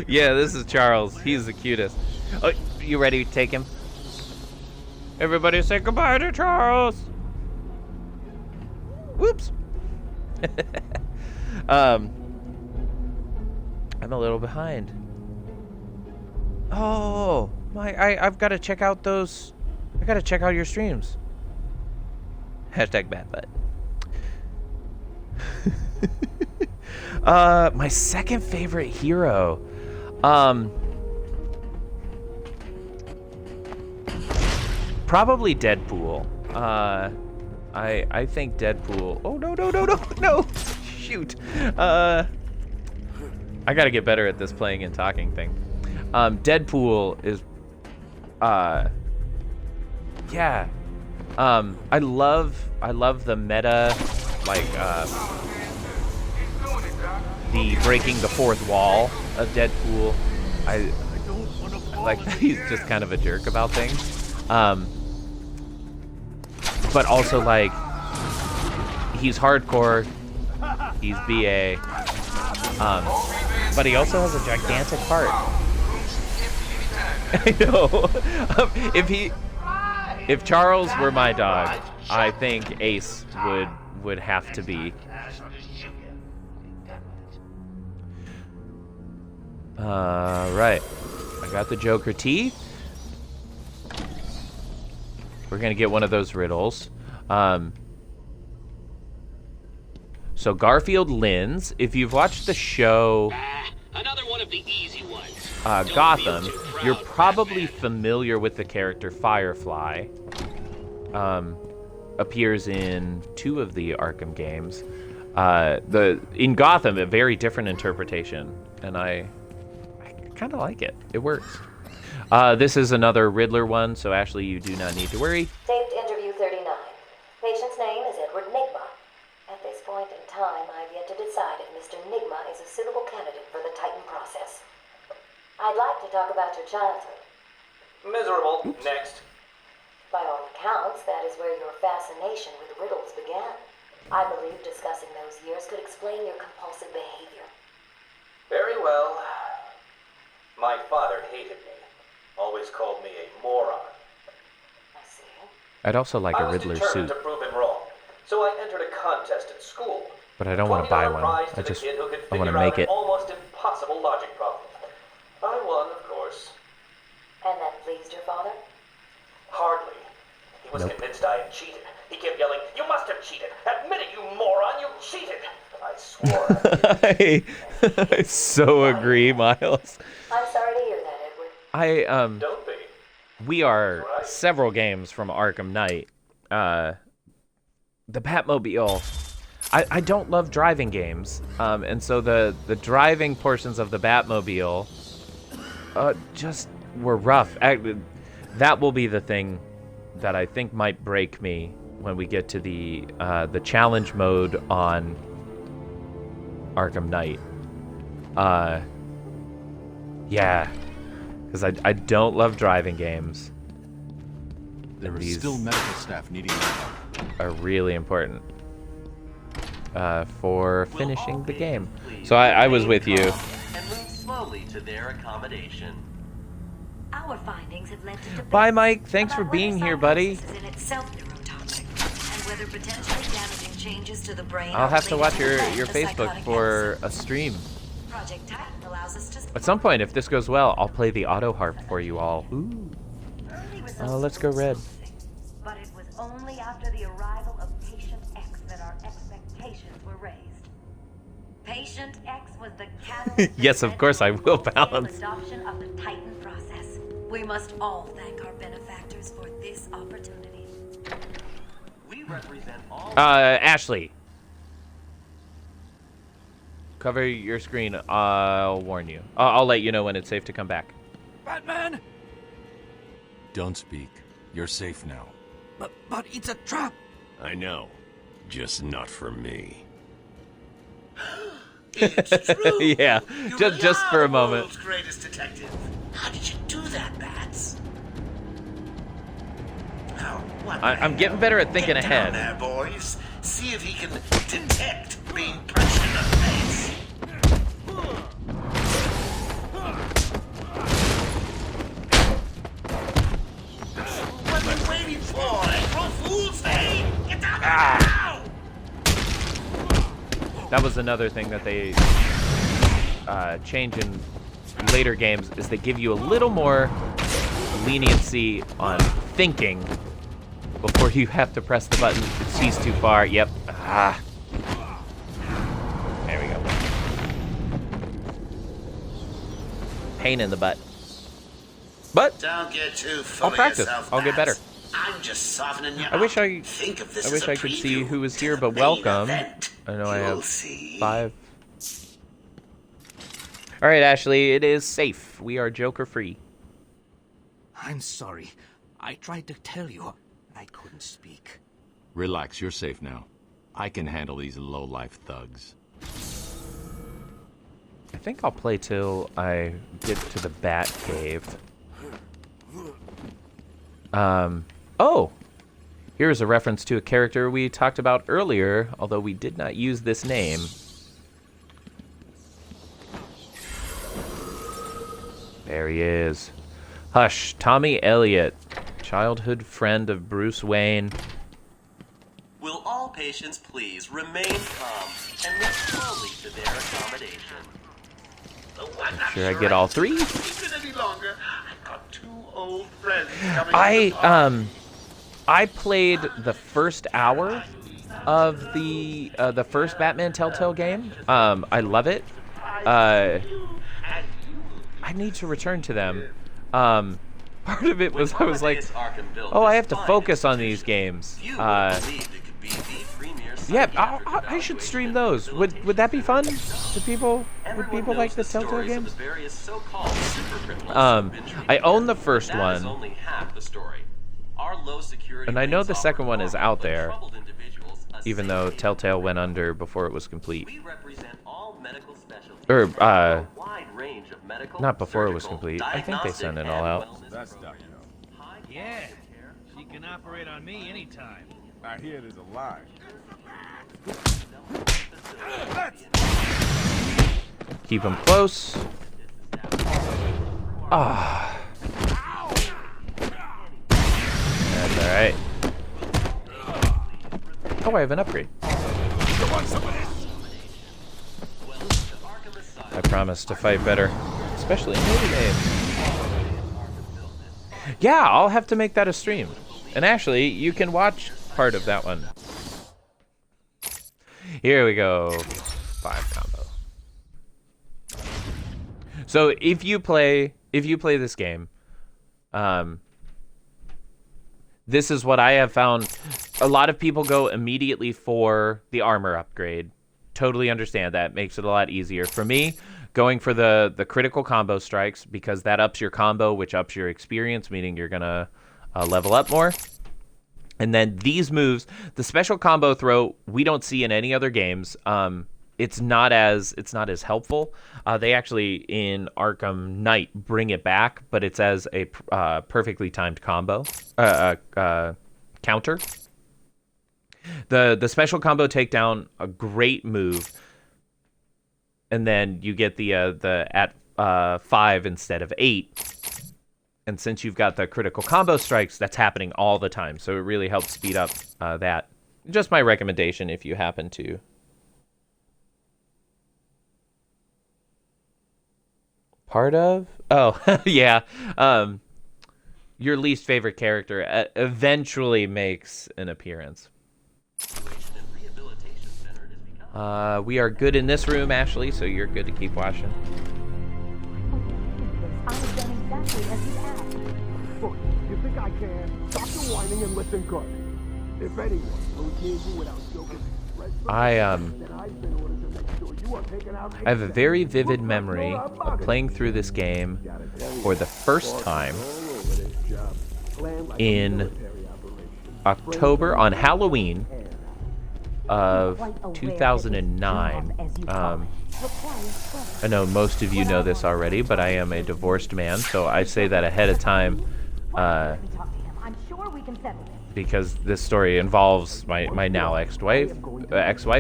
Yeah, this is Charles. He's the cutest. Oh, you ready to take him? Everybody say goodbye to Charles. Whoops. I'm a little behind. Oh, I've got to check out those. I got to check out your streams. Hashtag BatButt. My second favorite hero. Probably Deadpool. I think Deadpool. Oh no! Shoot. I gotta get better at this playing and talking thing. Deadpool is. Yeah. I love the meta, like the breaking the fourth wall of Deadpool. I like that he's just kind of a jerk about things. But also, like, he's hardcore, he's BA, but he also has a gigantic heart. I know. If Charles were my dog, I think Ace would have to be. Right. I got the Joker teeth. We're gonna get one of those riddles. So Garfield Lins, if you've watched the show another one of the easy ones. Gotham, you're probably familiar with the character Firefly. Appears in 2 of the Arkham games. In Gotham, a very different interpretation, and I kind of like it. It works. This is another Riddler one, so Ashley, you do not need to worry. Taped interview 39. Patient's name is Edward Nigma. At this point in time, I've yet to decide if Mr. Nigma is a suitable candidate for the Titan process. I'd like to talk about your childhood. Miserable. Next. By all accounts, that is where your fascination with riddles began. I believe discussing those years could explain your compulsive behavior. Very well. My father hated me. Always called me a moron. I see. I'd also like a Riddler I was determined suit, to prove him wrong, so I entered a contest at school. but I don't want to buy $20 one. prize I to the just kid who could I want to figure out make an it. almost impossible logic problem. I won, of course. And that pleased your father? Hardly. He was convinced I had cheated. He kept yelling, "You must have cheated! Admit it, you moron! You cheated!" I swore. I so agree, Miles. I'm sorry to hear that, Edward. Don't be. We are several games from Arkham Knight. The Bat-Mobile. I don't love driving games, and so the driving portions of the Bat-Mobile just were rough. That will be the thing that I think might break me when we get to the challenge mode on Arkham Knight. Yeah, because I don't love driving games. There is still medical staff needing help. Are really important for finishing the game. So I was with you. And move slowly to their accommodation. Our findings have led to Bye, Mike. Thanks for being here, buddy. is in itself neurotoxic, and whether potentially damaging changes to the brain. I'll are have to watch your related to Facebook psychotic for a stream. Project Titan allows us to. At some point, if this goes well, I'll play the auto harp for you all. Ooh. Let's go red. But it was only after the arrival of Patient X that our expectations were raised. Patient X was the catalyst. Yes, of course I will balance. Adoption of the Titan process. We must all thank our benefactors for this opportunity. We represent all. Ashley. Cover your screen. I'll warn you. I'll let you know when it's safe to come back. Batman! Don't speak. You're safe now. But it's a trap! I know. Just not for me. It's true. Yeah, You just for a moment. World's greatest detective. How did you do that, Bats? Now, what I'm getting better at thinking Get ahead. down there, boys. See if he can detect being punched in the face. What are you waiting for? April Fool's Day? Get down there now! That was another thing that they change in later games, is they give you a little more leniency on thinking before you have to press the button. It sees too far. Yep. Ah. There we go. Pain in the butt. But Don't get too full I'll of practice. yourself, I'll get better. Bats. I'm just softening you I wish up. I Think of this I as wish a I could see preview who was to here, the but main welcome. event. I know I You'll have see. 5. All right, Ashley, it is safe. We are Joker free. I'm sorry. I tried to tell you. I couldn't speak. Relax, you're safe now. I can handle these low-life thugs. I think I'll play till I get to the Bat Cave. Oh! Here's a reference to a character we talked about earlier, although we did not use this name. There he is. Hush, Tommy Elliott, childhood friend of Bruce Wayne. Will all patients please remain calm and move slowly to their accommodation? Make sure I get all 3. Keep it any longer. I've got 2 old friends coming to the party. I played the first hour of the first Batman Telltale game. I love it. I need to return to them. Part of it was I was like, oh, I have to focus on these games. Yeah, I should stream those. Would that be fun? To people? Would people like the Telltale games? I own the first one, and I know the second one is out there, even though Telltale went under before it was complete. We represent all medical specialties Or, Wide range of medical, not before it was surgical, complete. I think they diagnostic, sent it and all out. wellness That's programs. Yeah, she can operate on me anytime. I hear there's a lie. Keep them close. Ah. That's alright. Oh, I have an upgrade. I promise to fight better, especially in movie games. Yeah, I'll have to make that a stream. And actually, you can watch part of that one. Here we go. 5 combo. So if you play this game, this is what I have found. A lot of people go immediately for the armor upgrade. Totally understand that. Makes it a lot easier. For me, going for the critical combo strikes, because that ups your combo, which ups your experience, meaning you're going to level up more. And then these moves, the special combo throw, we don't see in any other games. It's not as helpful. They actually in Arkham Knight bring it back, but it's as a perfectly timed combo counter. The special combo takedown, a great move, and then you get the at 5 instead of 8. And since you've got the critical combo strikes, that's happening all the time, so it really helps speed up that. Just my recommendation if you happen to. Part of? Oh, yeah. Your least favorite character eventually makes an appearance. We are good in this room, Ashley, so you're good to keep watching. I've done exactly as you asked. Look, you think I can? Stop the whining and listen good. If anyone moves near you without joking, I have a very vivid memory of playing through this game for the first time in October on Halloween of 2009. I know most of you know this already, but I am a divorced man, so I say that ahead of time because this story involves my now ex-wife,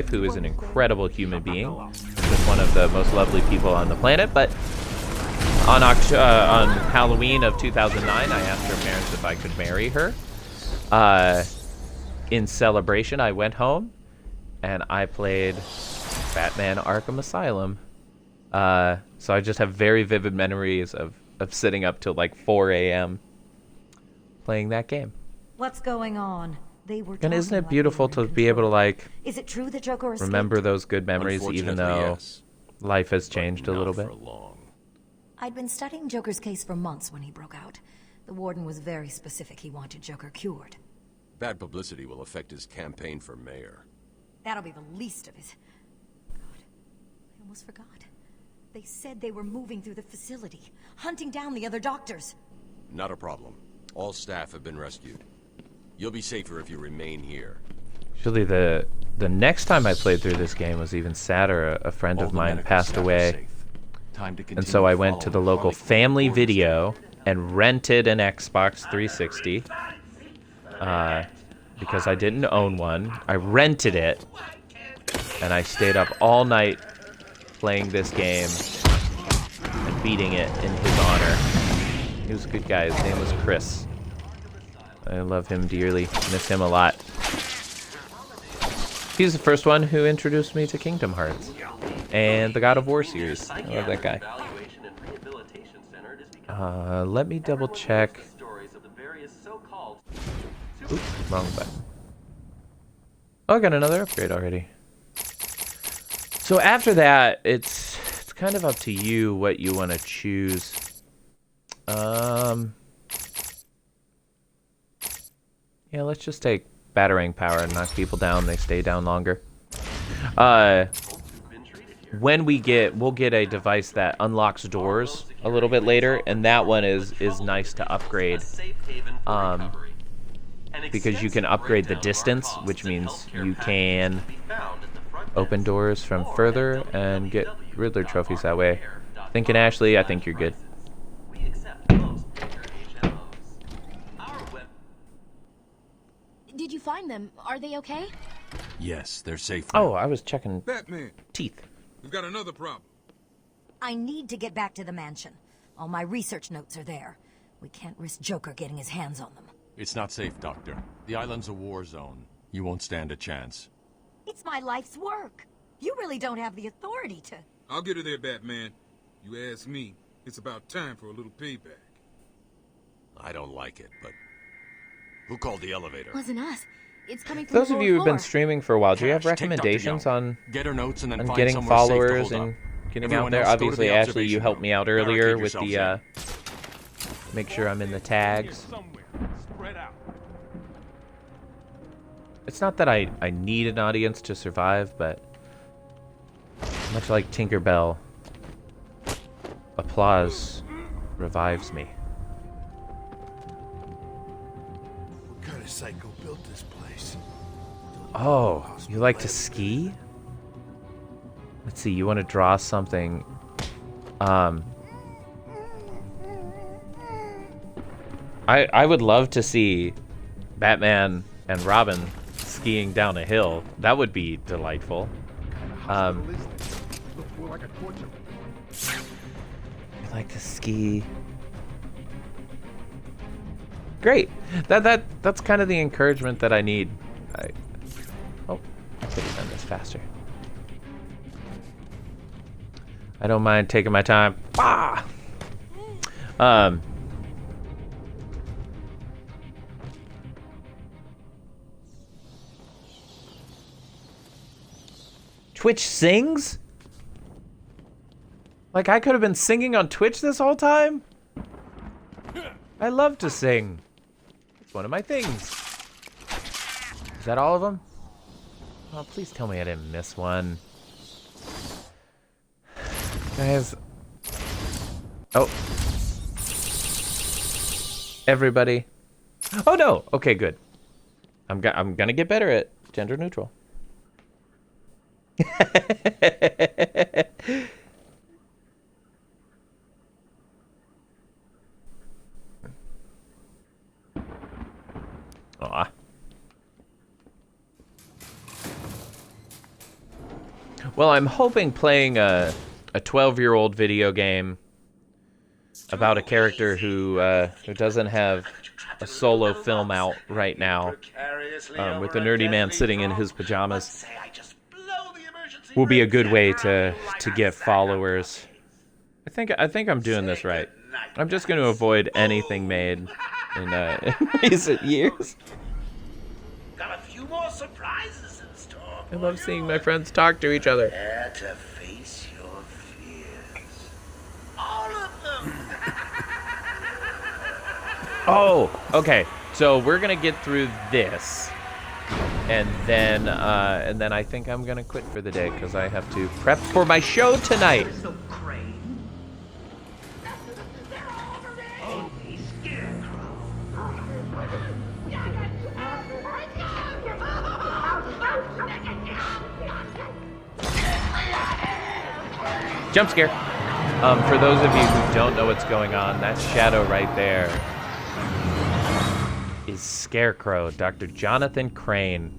who is an incredible human being, just one of the most lovely people on the planet. But on Halloween of 2009, I asked her parents if I could marry her. In celebration, I went home and I played Batman Arkham Asylum. So I just have very vivid memories of sitting up till like 4 a.m. playing that game. What's going on? They were. And isn't it beautiful to be able to like Is it true that Joker escaped? remember those good memories, even though life has changed a little bit? I'd been studying Joker's case for months when he broke out. The warden was very specific. He wanted Joker cured. Bad publicity will affect his campaign for mayor. That'll be the least of it. God, I almost forgot. They said they were moving through the facility, hunting down the other doctors. Not a problem. All staff have been rescued. You'll be safer if you remain here. Actually, the next time I played through this game was even sadder. A friend of mine passed away, and so I went to the local Family Video and rented an Xbox 360 because I didn't own one. I rented it, and I stayed up all night playing this game and beating it in his honor. He was a good guy. His name was Chris. I love him dearly. Miss him a lot. He's the first one who introduced me to Kingdom Hearts and the God of War series. I love that guy. Let me double check. Oops, wrong button. Oh, I got another upgrade already. So after that, it's kind of up to you what you want to choose. Yeah, let's just take battering power and knock people down. They stay down longer. When we'll get a device that unlocks doors a little bit later, and that one is nice to upgrade. Because you can upgrade the distance, which means you can open doors from further and get Riddler trophies that way. Thinking Ashley, I think you're good. Did you find them? Are they okay? Yes, they're safe now. Oh, I was checking Batman, teeth. we've got another problem. I need to get back to the mansion. All my research notes are there. We can't risk Joker getting his hands on them. It's not safe, Doctor. The island's a war zone. You won't stand a chance. It's my life's work. You really don't have the authority to... I'll get her there, Batman. You ask me, it's about time for a little payback. I don't like it, but... Who called the elevator? Wasn't us. It's coming from Those the of lower you who've been floor. streaming for a while, do you have Cash, take Dr. recommendations Young. on, Get her notes and then on find getting somewhere safe to followers hold and up. getting Everyone out there? else, go to Obviously, the Ashley, you observation helped me room. out earlier Barricade with yourselves the, make sure I'm in the tags. Spread out. It's not that I need an audience to survive, but much like Tinkerbell, applause revives me. What kind of psycho built this place? Oh, you like to ski? Let's see, you want to draw something. I would love to see Batman and Robin skiing down a hill. That would be delightful. I like to ski. Great. That's kind of the encouragement that I need. Oh, I could have done this faster. I don't mind taking my time. Ah! Twitch sings? Like I could have been singing on Twitch this whole time? I love to sing. It's one of my things. Is that all of them? Oh, please tell me I didn't miss one. Guys. Oh. Everybody. Oh no. Okay, good. I'm gonna get better at gender neutral. Aw. Well, I'm hoping playing a 12-year-old video game about a character who doesn't have a solo film out right now, with the nerdy man sitting in his pajamas, will be a good way to get followers. I think I'm doing this right. I'm just going to avoid anything made in recent years. Got a few more surprises in store. I love seeing my friends talk to each other. Dare to face your fears. All of them. Oh, okay. So we're gonna get through this, and then I think I'm gonna quit for the day because I have to prep for my show tonight. Jump scare. For those of you who don't know what's going on, that shadow right there is Scarecrow, Dr. Jonathan Crane.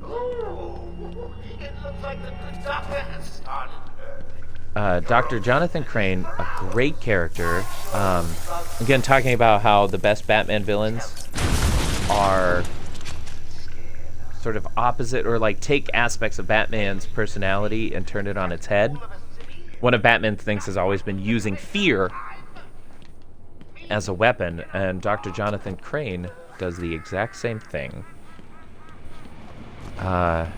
Ooh, it looks like the good doctor has started. Dr. Jonathan Crane, a great character. Again, talking about how the best Batman villains are sort of opposite, or like take aspects of Batman's personality and turn it on its head. One of Batman's things has always been using fear as a weapon, and Dr. Jonathan Crane does the exact same thing. And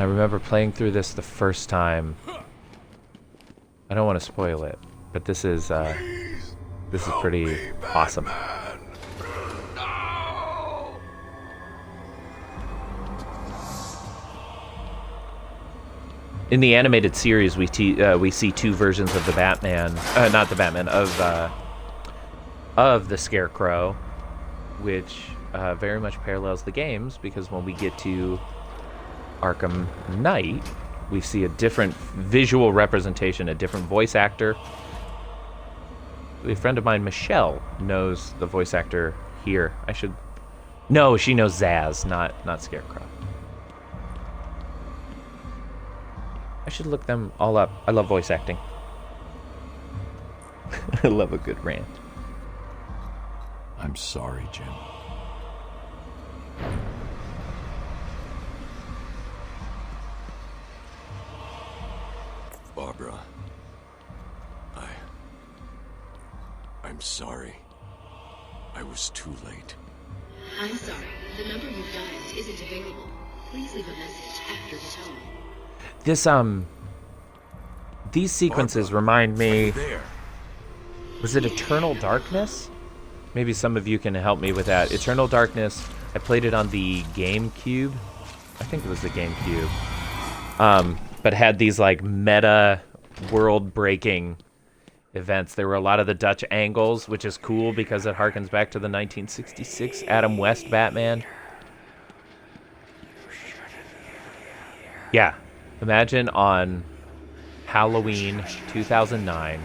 I remember playing through this the first time. I don't want to spoil it, but this is pretty awesome. In the animated series, we see two versions of the Batman, not the Batman, of the Scarecrow, which very much parallels the games, because when we get to Arkham Knight, we see a different visual representation, a different voice actor. A friend of mine, Michelle, knows the voice actor here. No, she knows Zaz, not Scarecrow. I should look them all up. I love voice acting. I love a good rant. I'm sorry, Jim. Barbara. I'm sorry. I was too late. I'm sorry. The number you've dialed isn't available. Please leave a message after the tone. These sequences remind me... Was it Eternal Darkness? Maybe some of you can help me with that. Eternal Darkness, I played it on the GameCube. I think it was the GameCube. But had these like meta world-breaking events. There were a lot of the Dutch angles, which is cool because it harkens back to the 1966 Adam West Batman. Yeah, imagine on Halloween 2009,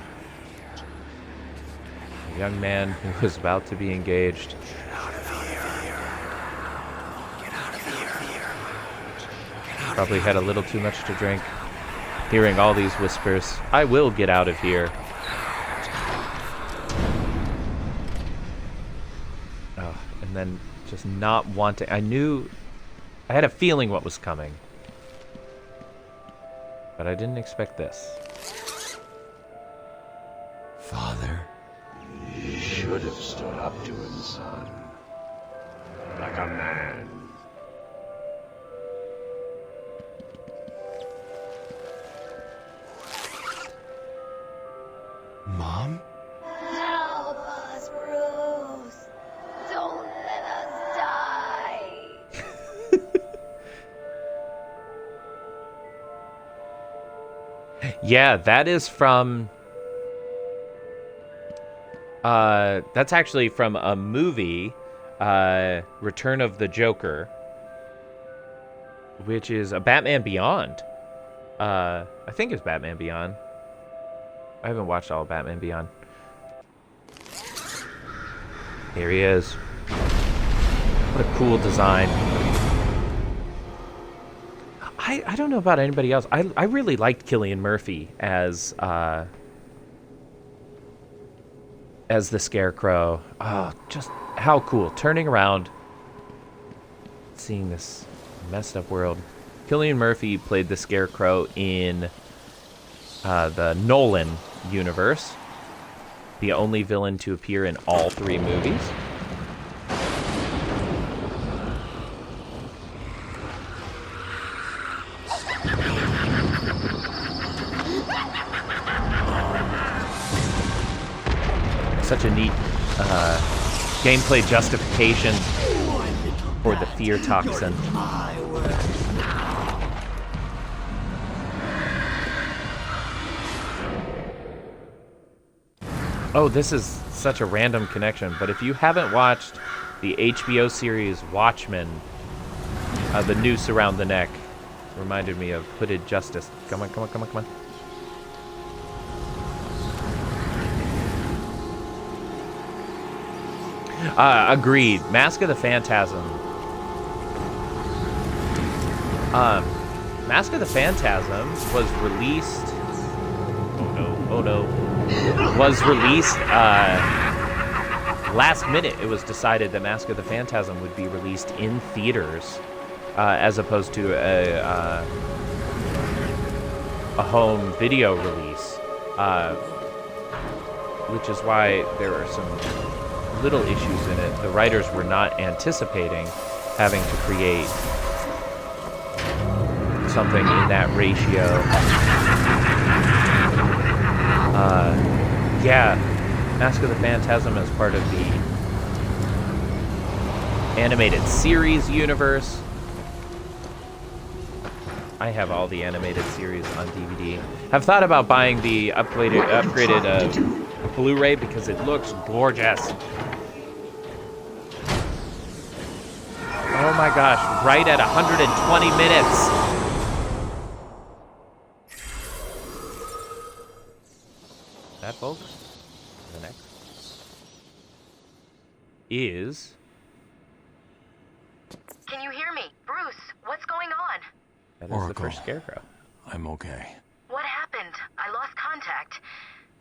a young man who was about to be engaged. Probably had a little too much to drink. Hearing all these whispers, I will get out of here. And then just not wanting... I had a feeling what was coming. But I didn't expect this. Father, you should have stood up to him, son. Like a man. Mom? Help us, Bruce. Don't let us die. Yeah, that is from... that's actually from a movie, Return of the Joker, which is a Batman Beyond. I think it's Batman Beyond. I haven't watched all of Batman Beyond. Here he is. What a cool design. I don't know about anybody else. I really liked Cillian Murphy as the Scarecrow. Oh, just how cool. Turning around, seeing this messed up world. Cillian Murphy played the Scarecrow in the Nolan universe. The only villain to appear in all 3 movies. Such a neat gameplay justification for the fear toxin. Oh, this is such a random connection, but if you haven't watched the HBO series Watchmen, the noose around the neck reminded me of Hooded Justice. Come on, come on, come on, come on. Agreed. Mask of the Phantasm. Mask of the Phantasm was released... Oh no. Was released last minute. It was decided that Mask of the Phantasm would be released in theaters as opposed to a home video release, which is why there are some little issues in it. The writers were not anticipating having to create something in that ratio. Yeah, Mask of the Phantasm is part of the animated series universe. I have all the animated series on DVD. I've thought about buying the upgraded Blu-ray because it looks gorgeous. Oh my gosh, right at 120 minutes. that, folks, the next is... Can you hear me? Bruce, what's going on? That is the first Scarecrow. I'm okay. What happened? I lost contact.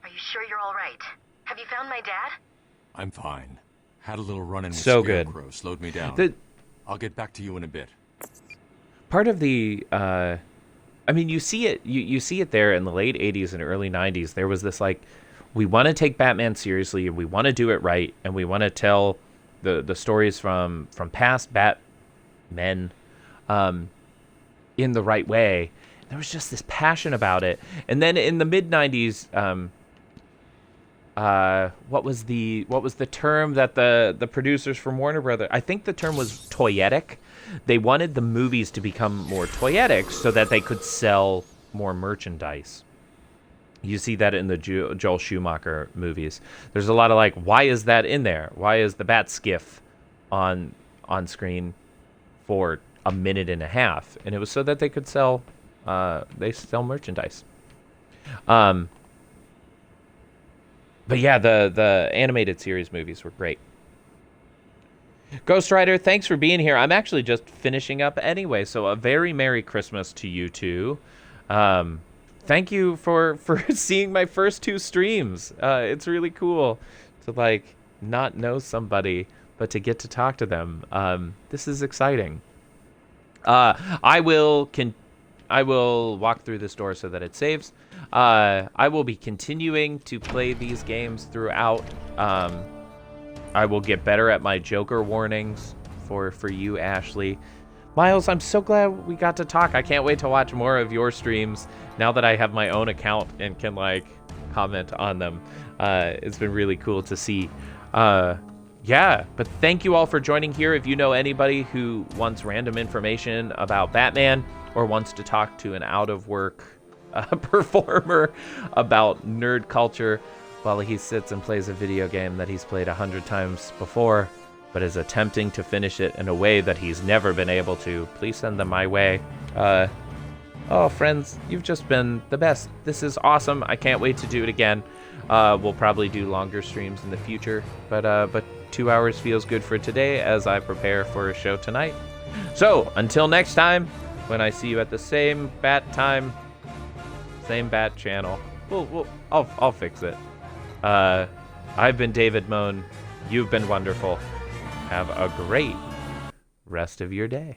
Are you sure you're all right? Have you found my dad? I'm fine. Had a little run-in with So good. Scarecrow. Slowed me down. I'll get back to you in a bit. Part of the... I mean, you see it. You see it there in the late 80s and early 90s. There was this, like, we want to take Batman seriously, and we want to do it right, and we want to tell the stories from past Batmen in the right way. There was just this passion about it. And then in the mid 90s, what was the term that the producers from Warner Brothers, I think the term was toyetic. They wanted the movies to become more toyetic so that they could sell more merchandise. You see that in the Joel Schumacher movies. There's a lot of like, why is that in there? Why is the bat skiff on screen for a minute and a half? And it was so that they could sell merchandise. But yeah, the animated series movies were great. Ghost Rider, thanks for being here. I'm actually just finishing up anyway, so a very Merry Christmas to you two. Thank you for seeing my first 2 streams. It's really cool to like not know somebody, but to get to talk to them. This is exciting. I will walk through this door so that it saves. I will be continuing to play these games throughout. I will get better at my Joker warnings for you, Ashley. Miles, I'm so glad we got to talk. I can't wait to watch more of your streams now that I have my own account and can like comment on them. It's been really cool to see. Yeah, but thank you all for joining here. If you know anybody who wants random information about Batman or wants to talk to an out-of-work performer about nerd culture while he sits and plays a video game that he's played 100 times before, but is attempting to finish it in a way that he's never been able to, please send them my way. Oh, friends, you've just been the best. This is awesome. I can't wait to do it again. We'll probably do longer streams in the future, but 2 hours feels good for today as I prepare for a show tonight. So, until next time, when I see you at the same bat time, same bat channel, I'll fix it. I've been DavidMMoan. You've been wonderful. Have a great rest of your day.